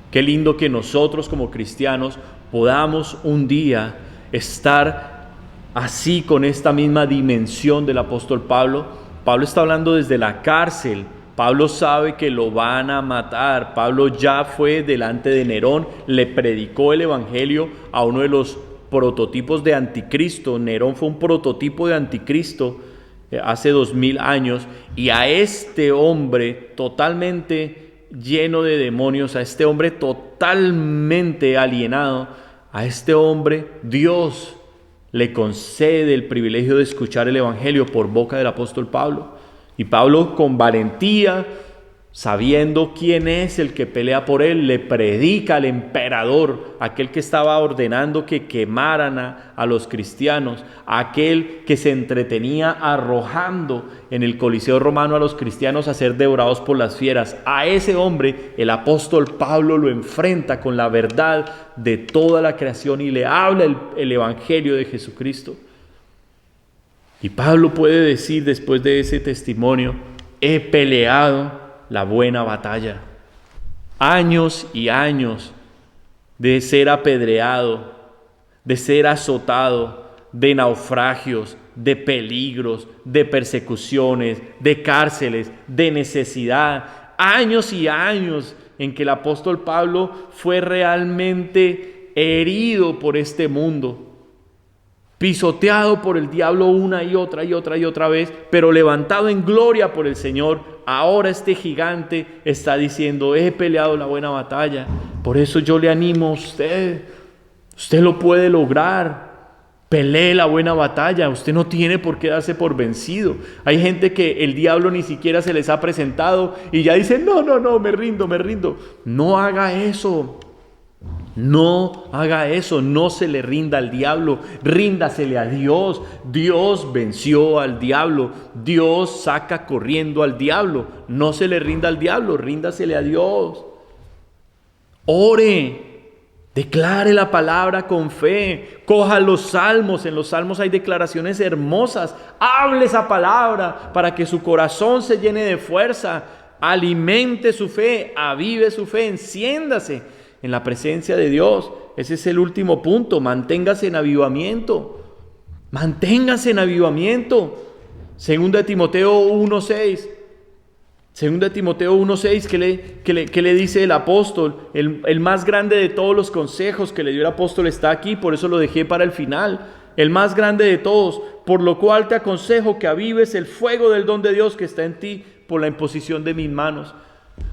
Qué lindo que nosotros como cristianos podamos un día estar así con esta misma dimensión del apóstol Pablo. Pablo está hablando desde la cárcel. Pablo sabe que lo van a matar. Pablo ya fue delante de Nerón, le predicó el evangelio a uno de los prototipos de anticristo. Nerón fue un prototipo de anticristo hace 2000 años, y a este hombre totalmente lleno de demonios, a este hombre totalmente alienado, a este hombre Dios le concede el privilegio de escuchar el evangelio por boca del apóstol Pablo. Y Pablo, con valentía, sabiendo quién es el que pelea por él, le predica al emperador, aquel que estaba ordenando que quemaran a los cristianos, aquel que se entretenía arrojando en el Coliseo romano a los cristianos a ser devorados por las fieras. A ese hombre el apóstol Pablo lo enfrenta con la verdad de toda la creación y le habla el evangelio de Jesucristo. Y Pablo puede decir después de ese testimonio: he peleado la buena batalla. Años y años de ser apedreado, de ser azotado, de naufragios, de peligros, de persecuciones, de cárceles, de necesidad. Años y años en que el apóstol Pablo fue realmente herido por este mundo. pisoteado por el diablo una y otra vez, pero levantado en gloria por el Señor. Ahora este gigante está diciendo: he peleado la buena batalla. Por eso yo le animo a usted lo puede lograr. Pelee la buena batalla. Usted no tiene por qué darse por vencido. Hay gente que el diablo ni siquiera se les ha presentado y ya dicen: no, me rindo. No haga eso. No haga eso, no se le rinda al diablo, ríndasele a Dios. Dios venció al diablo, Dios saca corriendo al diablo. No se le rinda al diablo, ríndasele a Dios. Ore, declare la palabra con fe, coja los salmos. En los salmos hay declaraciones hermosas. Hable esa palabra para que su corazón se llene de fuerza. Alimente su fe, avive su fe, enciéndase en la presencia de Dios. Ese es el último punto. Manténgase en avivamiento. Manténgase en avivamiento. Segunda de Timoteo 1:6. Segunda de Timoteo 1:6, ¿qué le dice el apóstol? El más grande de todos los consejos que le dio el apóstol está aquí, por eso lo dejé para el final. El más grande de todos, por lo cual te aconsejo que avives el fuego del don de Dios que está en ti por la imposición de mis manos.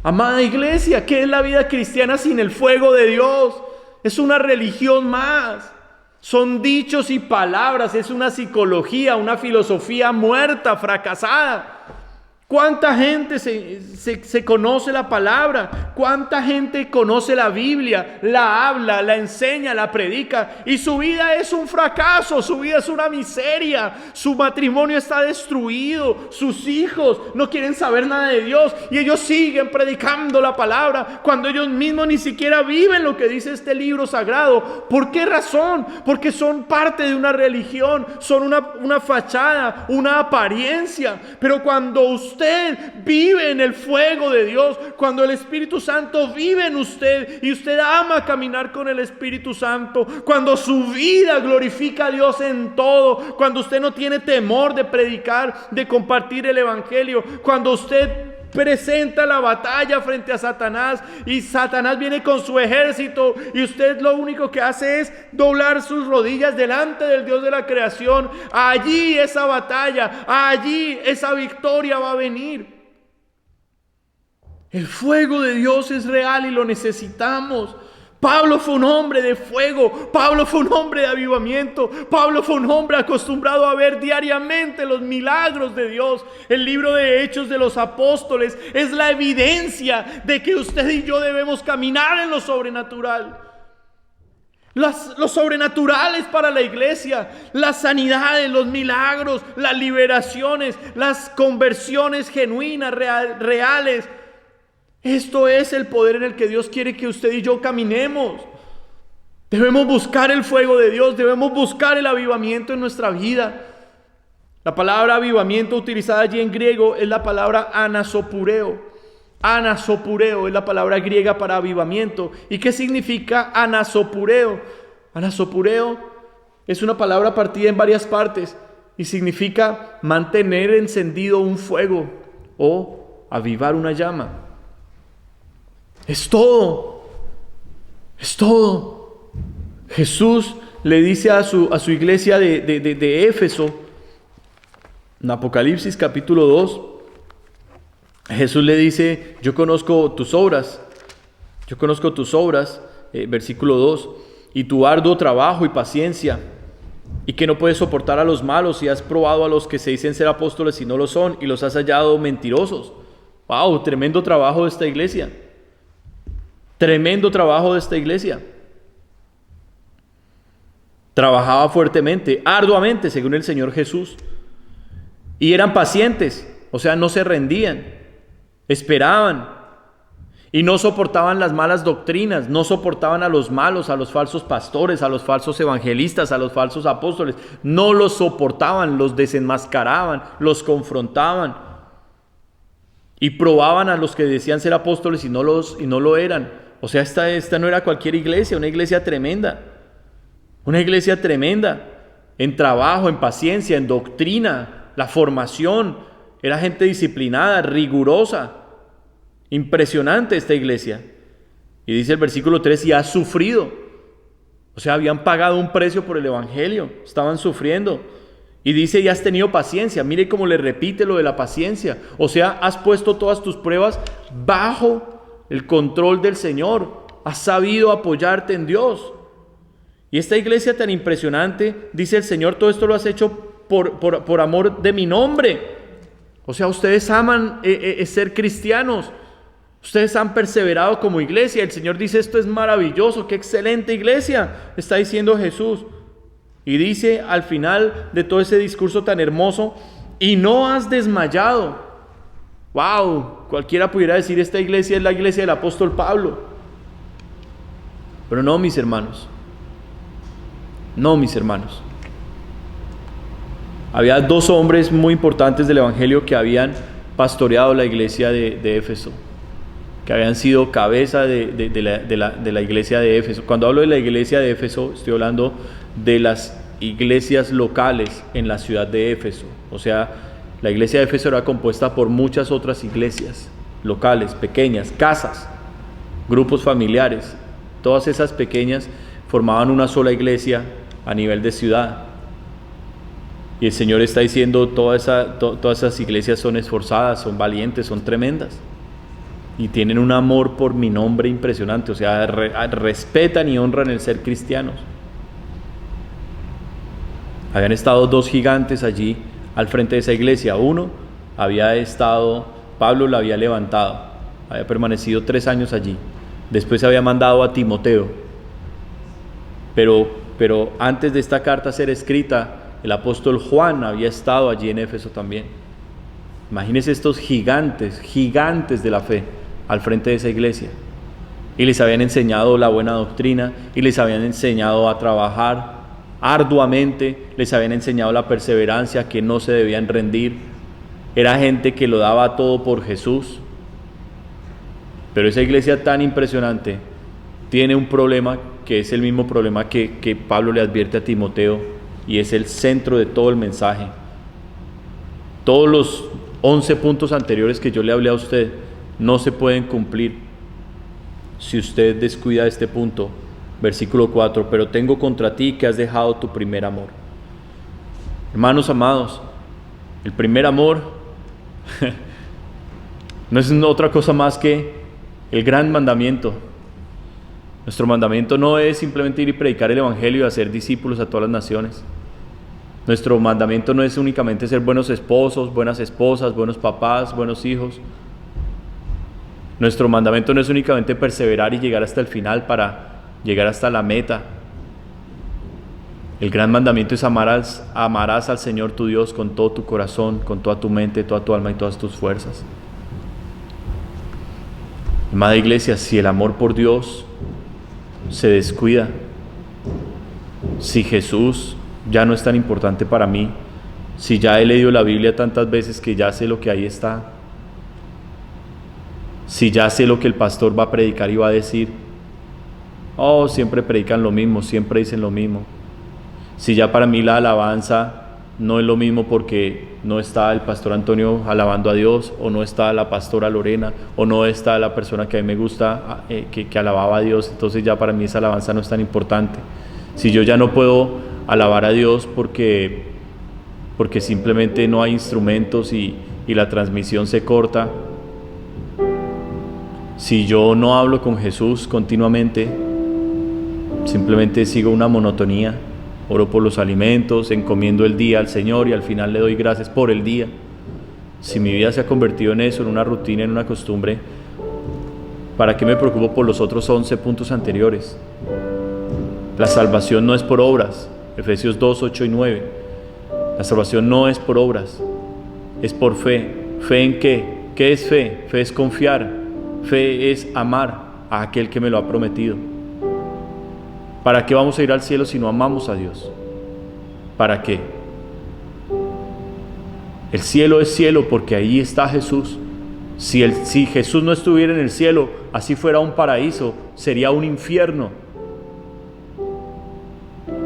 Amada iglesia, ¿qué es la vida cristiana sin el fuego de Dios? Es una religión más. Son dichos y palabras, es una psicología, una filosofía muerta, fracasada. ¿Cuánta gente se conoce la palabra? ¿Cuánta gente conoce la Biblia? La habla, la enseña, la predica, y su vida es un fracaso, su vida es una miseria, su matrimonio está destruido, sus hijos no quieren saber nada de Dios y ellos siguen predicando la palabra cuando ellos mismos ni siquiera viven lo que dice este libro sagrado. ¿Por qué razón? Porque son parte de una religión, son una fachada, una apariencia. Pero cuando usted vive en el fuego de Dios, cuando el Espíritu Santo vive en usted y usted ama caminar con el Espíritu Santo, cuando su vida glorifica a Dios en todo, cuando usted no tiene temor de predicar, de compartir el Evangelio, cuando usted presenta la batalla frente a Satanás y Satanás viene con su ejército y usted lo único que hace es doblar sus rodillas delante del Dios de la creación, allí esa batalla, allí esa victoria va a venir. El fuego de Dios es real y lo necesitamos. Pablo fue un hombre de fuego, Pablo fue un hombre de avivamiento, Pablo fue un hombre acostumbrado a ver diariamente los milagros de Dios. El libro de Hechos de los Apóstoles es la evidencia de que usted y yo debemos caminar en lo sobrenatural. Lo sobrenatural es para la iglesia, las sanidades, los milagros, las liberaciones, las conversiones genuinas, reales. Esto es el poder en el que Dios quiere que usted y yo caminemos. Debemos buscar el fuego de Dios, debemos buscar el avivamiento en nuestra vida. La palabra avivamiento utilizada allí en griego es la palabra anasopureo. Anasopureo es la palabra griega para avivamiento. ¿Y qué significa anasopureo? Anasopureo es una palabra partida en varias partes y significa mantener encendido un fuego o avivar una llama. Es todo. Jesús le dice a su iglesia de Éfeso, en Apocalipsis capítulo 2, Jesús le dice: yo conozco tus obras, versículo 2, y tu arduo trabajo y paciencia, y que no puedes soportar a los malos, y has probado a los que se dicen ser apóstoles y no lo son, y los has hallado mentirosos. ¡Wow! Tremendo trabajo de esta iglesia. Tremendo trabajo de esta iglesia. Trabajaba fuertemente, arduamente, según el Señor Jesús. Y eran pacientes, o sea, no se rendían, esperaban. Y no soportaban las malas doctrinas, no soportaban a los malos, a los falsos pastores, a los falsos evangelistas, a los falsos apóstoles. No los soportaban, los desenmascaraban, los confrontaban. Y probaban a los que decían ser apóstoles y no lo eran. O sea, esta no era cualquier iglesia, una iglesia tremenda. Una iglesia tremenda en trabajo, en paciencia, en doctrina, la formación. Era gente disciplinada, rigurosa. Impresionante esta iglesia. Y dice el versículo 3, y has sufrido. O sea, habían pagado un precio por el evangelio, estaban sufriendo. Y dice, y has tenido paciencia. Mire cómo le repite lo de la paciencia. O sea, has puesto todas tus pruebas bajo el control del Señor. Has sabido apoyarte en Dios. Y esta iglesia tan impresionante, dice el Señor, todo esto lo has hecho por amor de mi nombre. O sea, ustedes aman ser cristianos. Ustedes han perseverado como iglesia. El Señor dice, esto es maravilloso, qué excelente iglesia, está diciendo Jesús. Y dice al final de todo ese discurso tan hermoso, y no has desmayado. ¡Wow! Cualquiera pudiera decir, esta iglesia es la iglesia del apóstol Pablo. Pero no, mis hermanos. No, mis hermanos. Había dos hombres muy importantes del evangelio que habían pastoreado la iglesia de Éfeso, que habían sido cabeza de la iglesia de Éfeso. Cuando hablo de la iglesia de Éfeso, estoy hablando de las iglesias locales en la ciudad de Éfeso. O sea, la iglesia de Éfeso era compuesta por muchas otras iglesias locales, pequeñas, casas, grupos familiares. Todas esas pequeñas formaban una sola iglesia a nivel de ciudad. Y el Señor está diciendo, todas esas iglesias son esforzadas, son valientes, son tremendas. Y tienen un amor por mi nombre impresionante. O sea, respetan y honran el ser cristianos. Habían estado dos gigantes allí al frente de esa iglesia. Uno había estado, Pablo la había levantado, había permanecido 3 años allí. Después había mandado a Timoteo. Pero antes de esta carta ser escrita, el apóstol Juan había estado allí en Éfeso también. Imagínense estos gigantes de la fe al frente de esa iglesia. Y les habían enseñado la buena doctrina, y les habían enseñado a trabajar arduamente, les habían enseñado la perseverancia, que no se debían rendir. Era gente que lo daba todo por Jesús. Pero esa iglesia tan impresionante tiene un problema que es el mismo problema que Pablo le advierte a Timoteo, y es el centro de todo el mensaje. Todos los 11 puntos anteriores que yo le hablé a usted no se pueden cumplir si usted descuida este punto. Versículo 4, pero tengo contra ti que has dejado tu primer amor. Hermanos amados, el primer amor no es otra cosa más que el gran mandamiento. Nuestro mandamiento no es simplemente ir y predicar el evangelio y hacer discípulos a todas las naciones. Nuestro mandamiento no es únicamente ser buenos esposos, buenas esposas, buenos papás, buenos hijos. Nuestro mandamiento no es únicamente perseverar y llegar hasta el final para llegar hasta la meta. El gran mandamiento es amarás al Señor tu Dios con todo tu corazón, con toda tu mente, toda tu alma y todas tus fuerzas. Amada iglesia, si el amor por Dios se descuida, si Jesús ya no es tan importante para mí, si ya he leído la Biblia tantas veces que ya sé lo que ahí está, si ya sé lo que el pastor va a predicar y va a decir, siempre predican lo mismo, siempre dicen lo mismo, si ya para mí la alabanza no es lo mismo porque no está el pastor Antonio alabando a Dios, o no está la pastora Lorena, o no está la persona que a mí me gusta que alababa a Dios, entonces ya para mí esa alabanza no es tan importante. Si yo ya no puedo alabar a Dios porque simplemente no hay instrumentos y la transmisión se corta, si yo no hablo con Jesús continuamente, simplemente sigo una monotonía, oro por los alimentos, encomiendo el día al Señor y al final le doy gracias por el día. Si mi vida se ha convertido en eso, en una rutina, en una costumbre, ¿para qué me preocupo por los otros 11 puntos anteriores? La salvación no es por obras, Efesios 2, 8 y 9. La salvación no es por obras, es por fe. ¿Fe en qué? ¿Qué es fe? Fe es confiar, fe es amar a aquel que me lo ha prometido. ¿Para qué vamos a ir al cielo si no amamos a Dios? ¿Para qué? El cielo es cielo porque ahí está Jesús. Si Jesús no estuviera en el cielo, así fuera un paraíso, sería un infierno.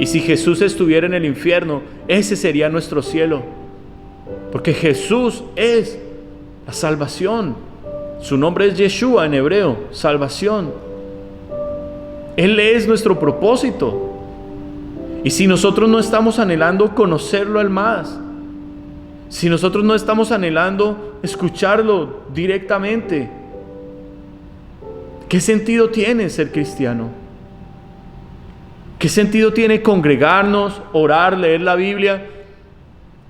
Y si Jesús estuviera en el infierno, ese sería nuestro cielo. Porque Jesús es la salvación. Su nombre es Yeshua en hebreo, salvación. Él es nuestro propósito. Y si nosotros no estamos anhelando conocerlo al más, si nosotros no estamos anhelando escucharlo directamente, ¿qué sentido tiene ser cristiano? ¿Qué sentido tiene congregarnos, orar, leer la Biblia,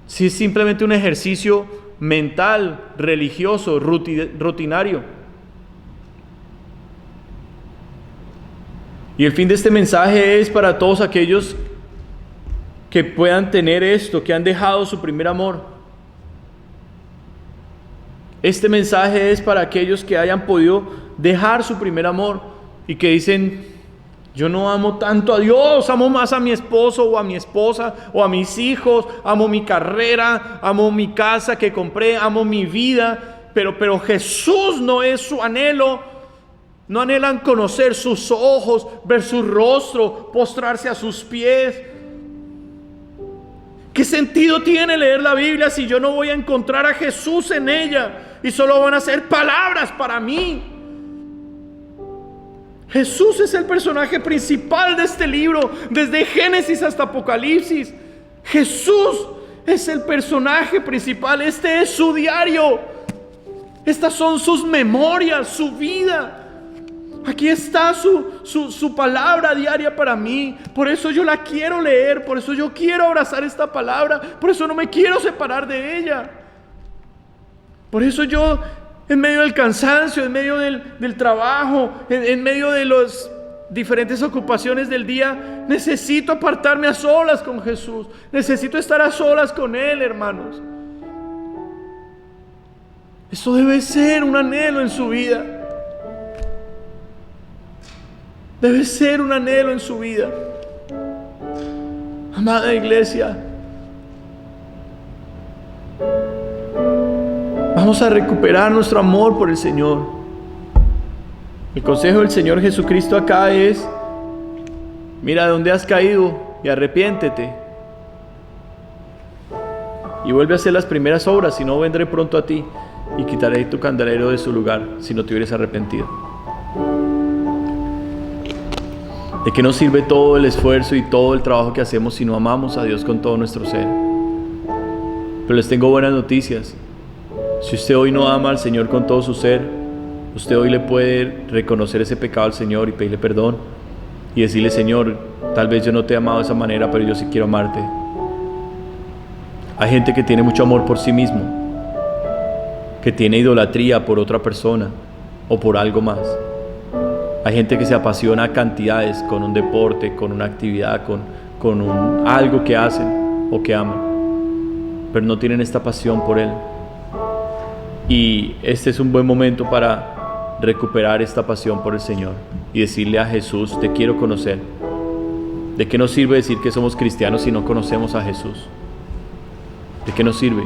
si es simplemente un ejercicio mental, religioso, rutinario? Y el fin de este mensaje es para todos aquellos que puedan tener esto, que han dejado su primer amor. Este mensaje es para aquellos que hayan podido dejar su primer amor y que dicen: yo no amo tanto a Dios, amo más a mi esposo o a mi esposa o a mis hijos, amo mi carrera, amo mi casa que compré, amo mi vida, pero Jesús no es su anhelo. No anhelan conocer sus ojos, ver su rostro, postrarse a sus pies. ¿Qué sentido tiene leer la Biblia si yo no voy a encontrar a Jesús en ella y solo van a ser palabras para mí? Jesús es el personaje principal de este libro, desde Génesis hasta Apocalipsis. Jesús es el personaje principal, este es su diario, estas son sus memorias, su vida. Aquí está su palabra diaria para mí. Por eso yo la quiero leer, por eso yo quiero abrazar esta palabra, por eso no me quiero separar de ella. Por eso yo, en medio del cansancio, en medio del trabajo, en medio de las diferentes ocupaciones del día, necesito apartarme a solas con Jesús. Necesito estar a solas con Él, hermanos. Eso debe ser un anhelo en su vida. Debe ser un anhelo en su vida. Amada iglesia, vamos a recuperar nuestro amor por el Señor. El consejo del Señor Jesucristo acá es: mira de dónde has caído y arrepiéntete y vuelve a hacer las primeras obras, si no vendré pronto a ti y quitaré tu candelero de su lugar si no te hubieras arrepentido. ¿De qué nos sirve todo el esfuerzo y todo el trabajo que hacemos si no amamos a Dios con todo nuestro ser? Pero les tengo buenas noticias. Si usted hoy no ama al Señor con todo su ser, usted hoy le puede reconocer ese pecado al Señor y pedirle perdón y decirle: Señor, tal vez yo no te he amado de esa manera, pero yo sí quiero amarte. Hay gente que tiene mucho amor por sí mismo, que tiene idolatría por otra persona o por algo más. Hay gente que se apasiona a cantidades con un deporte, con una actividad, con algo que hacen o que aman, pero no tienen esta pasión por Él. Y este es un buen momento para recuperar esta pasión por el Señor y decirle a Jesús: te quiero conocer. ¿De qué nos sirve decir que somos cristianos si no conocemos a Jesús? ¿De qué nos sirve?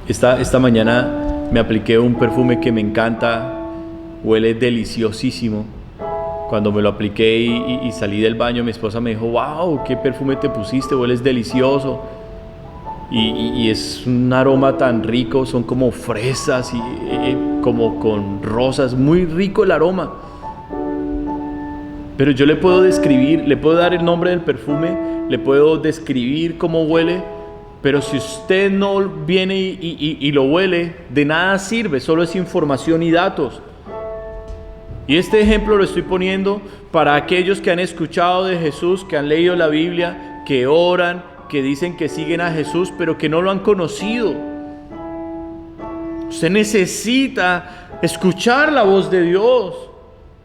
Esta mañana me apliqué un perfume que me encanta. Huele deliciosísimo. Cuando me lo apliqué y salí del baño, mi esposa me dijo: wow, qué perfume te pusiste, hueles delicioso. Y es un aroma tan rico, son como fresas y como con rosas, muy rico el aroma. Pero yo le puedo describir, le puedo dar el nombre del perfume, le puedo describir cómo huele, pero si usted no viene y lo huele, de nada sirve, solo es información y datos. Y este ejemplo lo estoy poniendo para aquellos que han escuchado de Jesús, que han leído la Biblia, que oran, que dicen que siguen a Jesús, pero que no lo han conocido. Usted necesita escuchar la voz de Dios.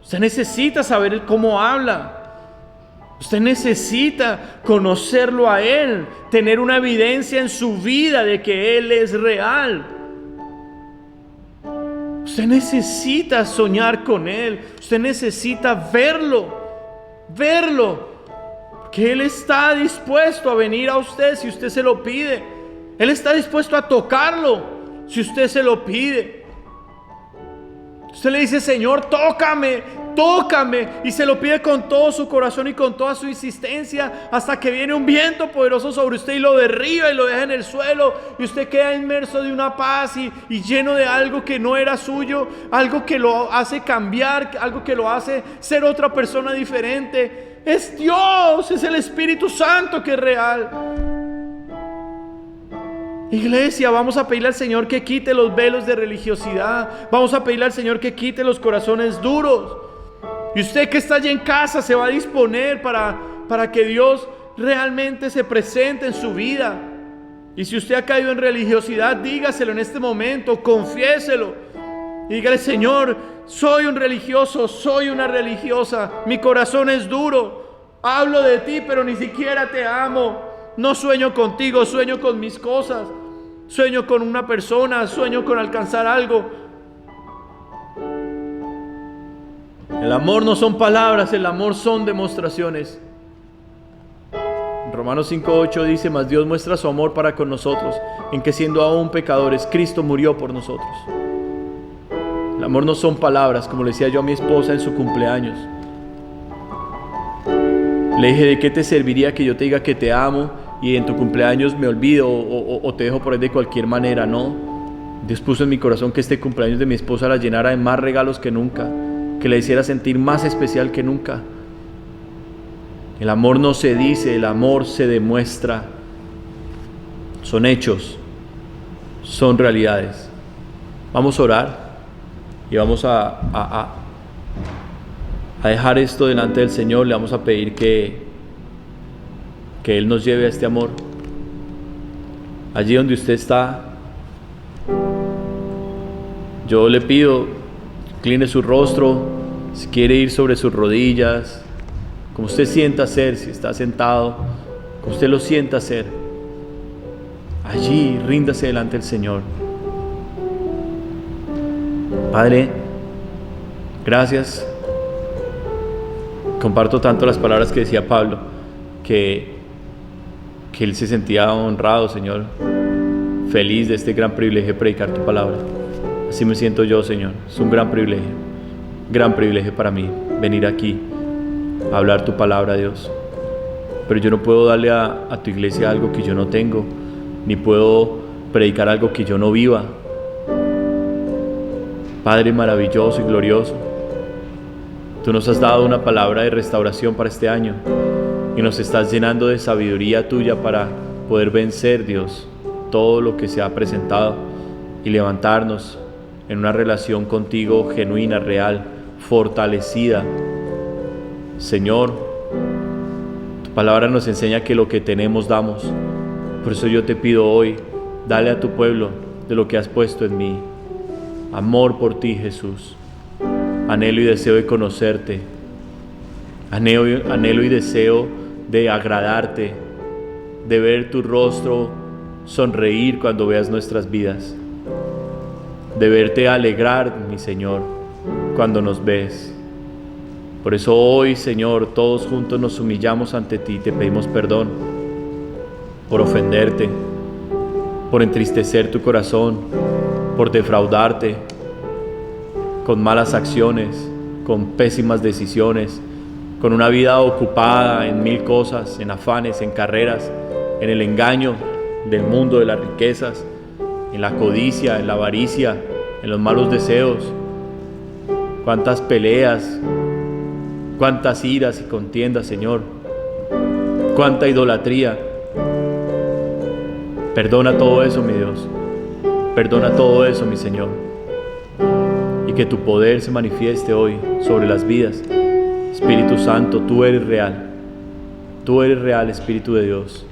Usted necesita saber cómo habla. Usted necesita conocerlo a Él, tener una evidencia en su vida de que Él es real. Usted necesita soñar con Él. Usted necesita verlo, porque Él está dispuesto a venir a usted si usted se lo pide. Él está dispuesto a tocarlo si usted se lo pide. Usted le dice: Señor, tócame, tócame, y se lo pide con todo su corazón y con toda su insistencia, hasta que viene un viento poderoso sobre usted y lo derriba y lo deja en el suelo, y usted queda inmerso de una paz y lleno de algo que no era suyo, algo que lo hace cambiar, algo que lo hace ser otra persona diferente. Es Dios, es el Espíritu Santo que es real. Iglesia, vamos a pedirle al Señor que quite los velos de religiosidad. Vamos a pedirle al Señor que quite los corazones duros. Y usted que está allí en casa se va a disponer para que Dios realmente se presente en su vida. Y si usted ha caído en religiosidad, dígaselo en este momento, confiéselo. Y dígale: Señor, soy un religioso, soy una religiosa, mi corazón es duro, hablo de ti pero ni siquiera te amo, no sueño contigo, sueño con mis cosas, sueño con una persona, sueño con alcanzar algo. El amor no son palabras, el amor son demostraciones. En Romanos 5:8 dice: mas Dios muestra su amor para con nosotros, en que siendo aún pecadores, Cristo murió por nosotros. El amor no son palabras, como le decía yo a mi esposa en su cumpleaños. Le dije: ¿de qué te serviría que yo te diga que te amo y en tu cumpleaños me olvido o te dejo por ahí de cualquier manera? No. Dios puso en mi corazón que este cumpleaños de mi esposa la llenara de más regalos que nunca, que la hiciera sentir más especial que nunca. El amor no se dice, el amor se demuestra. Son hechos, son realidades. Vamos a orar y vamos a dejar esto delante del Señor. Le vamos a pedir que Él nos lleve a este amor. Allí donde usted está, yo le pido: incline su rostro, si quiere ir sobre sus rodillas, como usted sienta hacer, si está sentado, como usted lo sienta hacer. Allí ríndase delante del Señor. Padre, gracias. Comparto tanto las palabras que decía Pablo, que él se sentía honrado, Señor, feliz de este gran privilegio de predicar tu palabra. Así me siento yo, Señor. Es un gran privilegio para mí venir aquí a hablar tu palabra, Dios. Pero yo no puedo darle a tu iglesia algo que yo no tengo, ni puedo predicar algo que yo no viva. Padre maravilloso y glorioso, tú nos has dado una palabra de restauración para este año y nos estás llenando de sabiduría tuya para poder vencer, Dios, todo lo que se ha presentado y levantarnos en una relación contigo genuina, real, fortalecida. Señor, tu palabra nos enseña que lo que tenemos damos. Por eso yo te pido hoy, dale a tu pueblo de lo que has puesto en mí. Amor por ti, Jesús. Anhelo y deseo de conocerte. Anhelo y deseo de agradarte, de ver tu rostro sonreír cuando veas nuestras vidas, de verte alegrar, mi Señor, cuando nos ves. Por eso hoy, Señor, todos juntos nos humillamos ante ti y te pedimos perdón por ofenderte, por entristecer tu corazón, por defraudarte con malas acciones, con pésimas decisiones, con una vida ocupada en mil cosas, en afanes, en carreras, en el engaño del mundo, de las riquezas, en la codicia, en la avaricia, en los malos deseos. Cuántas peleas, cuántas iras y contiendas, Señor, cuánta idolatría. Perdona todo eso, mi Dios. Perdona todo eso, mi Señor. Y que tu poder se manifieste hoy sobre las vidas. Espíritu Santo, tú eres real. Tú eres real, Espíritu de Dios.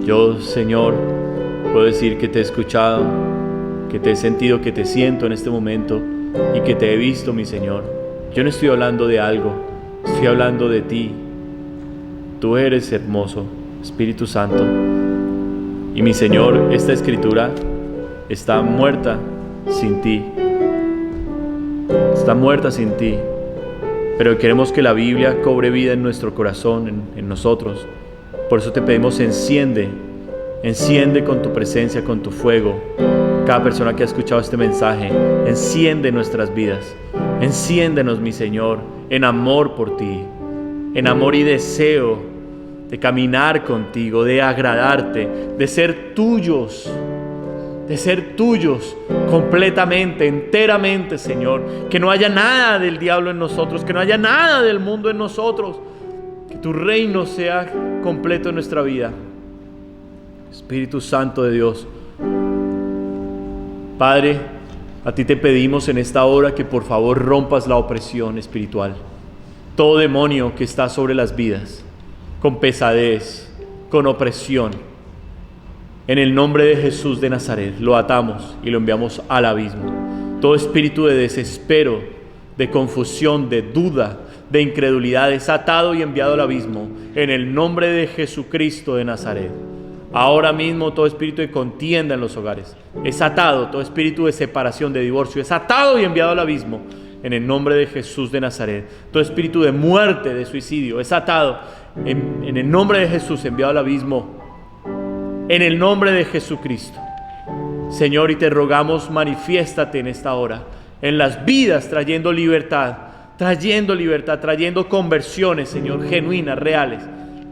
Yo, Señor, puedo decir que te he escuchado, que te he sentido, que te siento en este momento y que te he visto, mi Señor. Yo no estoy hablando de algo, estoy hablando de ti. Tú eres hermoso, Espíritu Santo. Y mi Señor, esta escritura está muerta sin ti. Está muerta sin ti. Pero queremos que la Biblia cobre vida en nuestro corazón, en nosotros. Por eso te pedimos, enciende con tu presencia, con tu fuego, cada persona que ha escuchado este mensaje. Enciende nuestras vidas. Enciéndenos, mi Señor, en amor por ti, en amor y deseo de caminar contigo, de agradarte, de ser tuyos completamente, enteramente, Señor. Que no haya nada del diablo en nosotros, que no haya nada del mundo en nosotros. Que tu reino sea completo en nuestra vida. Espíritu Santo de Dios, Padre, a ti te pedimos en esta hora que por favor rompas la opresión espiritual. Todo demonio que está sobre las vidas, con pesadez, con opresión, en el nombre de Jesús de Nazaret, lo atamos y lo enviamos al abismo. Todo espíritu de desespero, de confusión, de duda, de incredulidad es atado y enviado al abismo, en el nombre de Jesucristo de Nazaret. Ahora mismo todo espíritu de contienda en los hogares es atado, todo espíritu de separación, de divorcio es atado y enviado al abismo, en el nombre de Jesús de Nazaret. Todo espíritu de muerte, de suicidio es atado, en el nombre de Jesús, enviado al abismo, en el nombre de Jesucristo. Señor, y te rogamos, manifiéstate en esta hora, en las vidas, trayendo libertad, trayendo conversiones, Señor, genuinas, reales.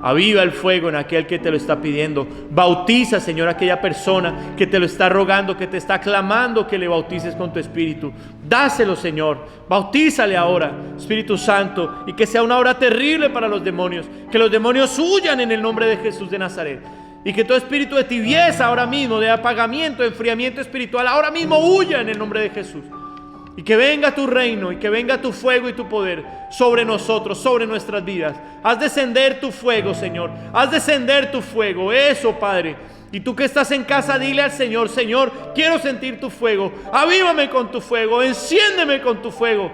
Aviva el fuego en aquel que te lo está pidiendo. Bautiza, Señor, a aquella persona que te lo está rogando, que te está clamando que le bautices con tu Espíritu. Dáselo, Señor. Bautízale ahora, Espíritu Santo, y que sea una hora terrible para los demonios. Que los demonios huyan en el nombre de Jesús de Nazaret. Y que todo espíritu de tibieza ahora mismo, de apagamiento, de enfriamiento espiritual, ahora mismo huya en el nombre de Jesús. Y que venga tu reino y que venga tu fuego y tu poder sobre nosotros, sobre nuestras vidas. Haz descender tu fuego, Señor. Haz descender tu fuego. Eso, Padre. Y tú que estás en casa, dile al Señor: Señor, quiero sentir tu fuego. Avívame con tu fuego. Enciéndeme con tu fuego.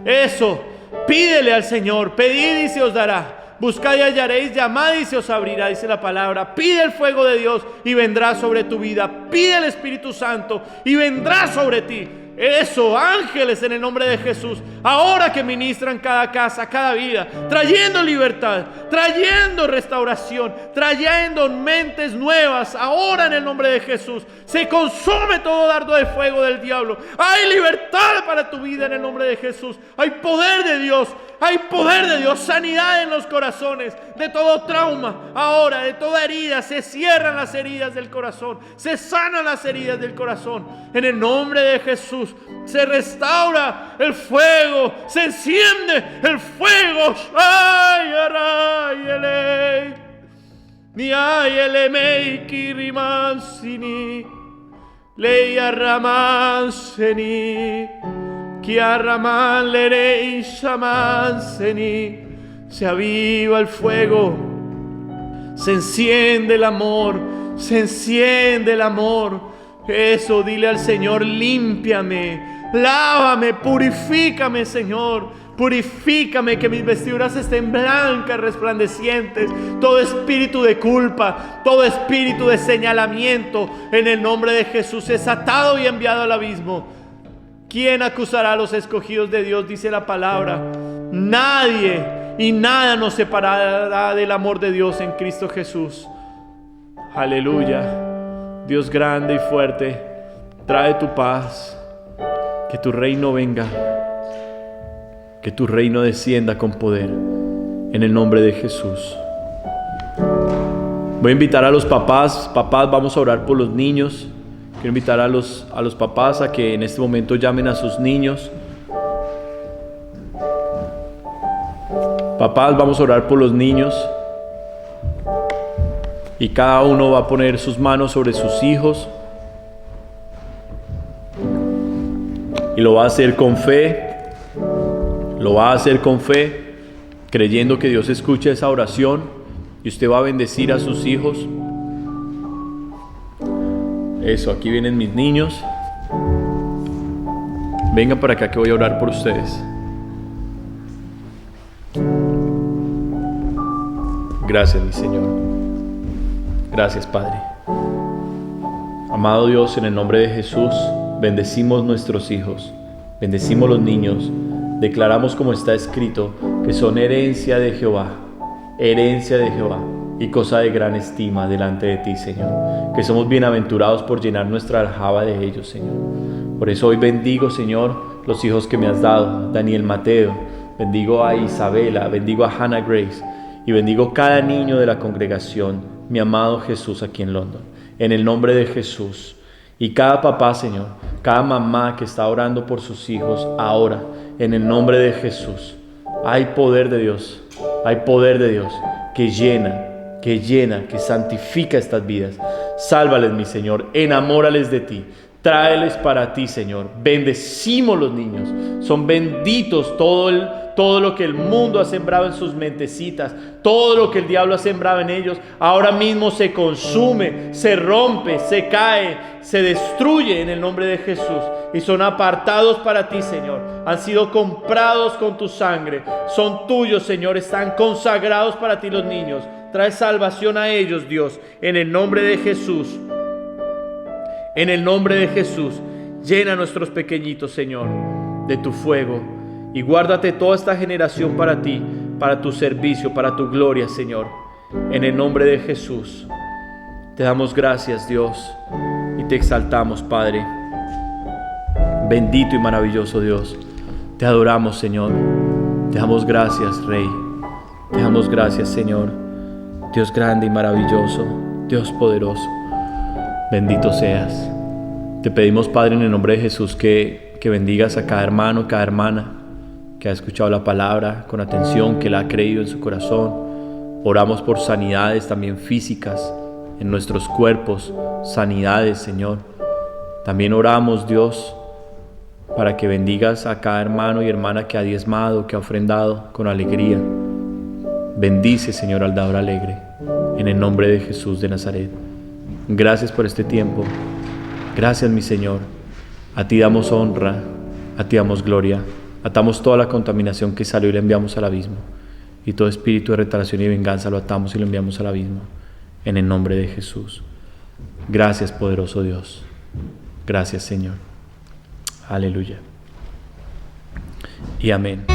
Eso. Pídele al Señor. Pedid y se os dará. Buscad y hallaréis. Llamad y se os abrirá, dice la palabra. Pide el fuego de Dios y vendrá sobre tu vida. Pide el Espíritu Santo y vendrá sobre ti. Eso, ángeles en el nombre de Jesús, ahora que ministran cada casa, cada vida, trayendo libertad, trayendo restauración, trayendo mentes nuevas, ahora en el nombre de Jesús. Se consume todo dardo de fuego del diablo. Hay libertad para tu vida en el nombre de Jesús. Hay poder de Dios. Hay poder de Dios, sanidad en los corazones, de todo trauma, ahora, de toda herida. Se cierran las heridas del corazón, se sanan las heridas del corazón. En el nombre de Jesús, se restaura el fuego, se enciende el fuego. Ay, aray, ele, ni ay, ele, meiki, rimansini, leia, ramanseni. Se aviva el fuego, se enciende el amor, se enciende el amor. Eso, dile al Señor: límpiame, lávame, purifícame, Señor. Purifícame, que mis vestiduras estén blancas, resplandecientes. Todo espíritu de culpa, todo espíritu de señalamiento, en el nombre de Jesús es atado y enviado al abismo. ¿Quién acusará a los escogidos de Dios? Dice la palabra. Nadie y nada nos separará del amor de Dios en Cristo Jesús. Aleluya. Dios grande y fuerte, trae tu paz. Que tu reino venga. Que tu reino descienda con poder. En el nombre de Jesús. Voy a invitar a los papás. Papás, vamos a orar por los niños. Quiero invitar a los papás a que en este momento llamen a sus niños. Papás, vamos a orar por los niños. Y cada uno va a poner sus manos sobre sus hijos. Y lo va a hacer con fe. Lo va a hacer con fe, creyendo que Dios escucha esa oración. Y usted va a bendecir a sus hijos. Eso, aquí vienen mis niños. Vengan para acá que voy a orar por ustedes. Gracias, mi Señor. Gracias, Padre. Amado Dios, en el nombre de Jesús, bendecimos nuestros hijos, bendecimos los niños. Declaramos, como está escrito, que son herencia de Jehová, herencia de Jehová. y cosa de gran estima delante de ti, Señor. Que somos bienaventurados por llenar nuestra aljaba de ellos, Señor. Por eso hoy bendigo, Señor, los hijos que me has dado, Daniel Mateo, bendigo a Isabela, bendigo a Hannah Grace y bendigo cada niño de la congregación, mi amado Jesús, aquí en London. En el nombre de Jesús. Y cada papá, Señor, cada mamá que está orando por sus hijos ahora, en el nombre de Jesús. Hay poder de Dios, hay poder de Dios que llena, que santifica estas vidas. Sálvales, mi Señor, enamórales de ti, tráeles para ti, Señor. Bendecimos los niños, son benditos todo lo que el mundo ha sembrado en sus mentecitas, todo lo que el diablo ha sembrado en ellos, ahora mismo se consume, se rompe, se cae, se destruye en el nombre de Jesús. Y son apartados para ti, Señor. Han sido comprados con tu sangre, son tuyos, Señor, están consagrados para ti los niños. Trae salvación a ellos, Dios, en el nombre de Jesús. En el nombre de Jesús, llena a nuestros pequeñitos, Señor, de tu fuego. Y guárdate toda esta generación para ti, para tu servicio, para tu gloria, Señor. En el nombre de Jesús, te damos gracias, Dios, y te exaltamos, Padre. Bendito y maravilloso Dios. Te adoramos, Señor. Te damos gracias, Rey. Te damos gracias, Señor. Dios grande y maravilloso, Dios poderoso. Bendito seas. Te pedimos, Padre, en el nombre de Jesús, que bendigas a cada hermano, cada hermana que ha escuchado la palabra con atención, que la ha creído en su corazón. Oramos por sanidades también físicas en nuestros cuerpos, sanidades, Señor. También oramos, Dios, para que bendigas a cada hermano y hermana que ha diezmado, que ha ofrendado con alegría. Bendice, Señor, al dador alegre, en el nombre de Jesús de Nazaret. Gracias por este tiempo. Gracias, mi Señor. A ti damos honra, a ti damos gloria. Atamos toda la contaminación que salió y la enviamos al abismo. Y todo espíritu de retaliación y venganza lo atamos y lo enviamos al abismo. En el nombre de Jesús. Gracias, poderoso Dios. Gracias, Señor. Aleluya. Y amén.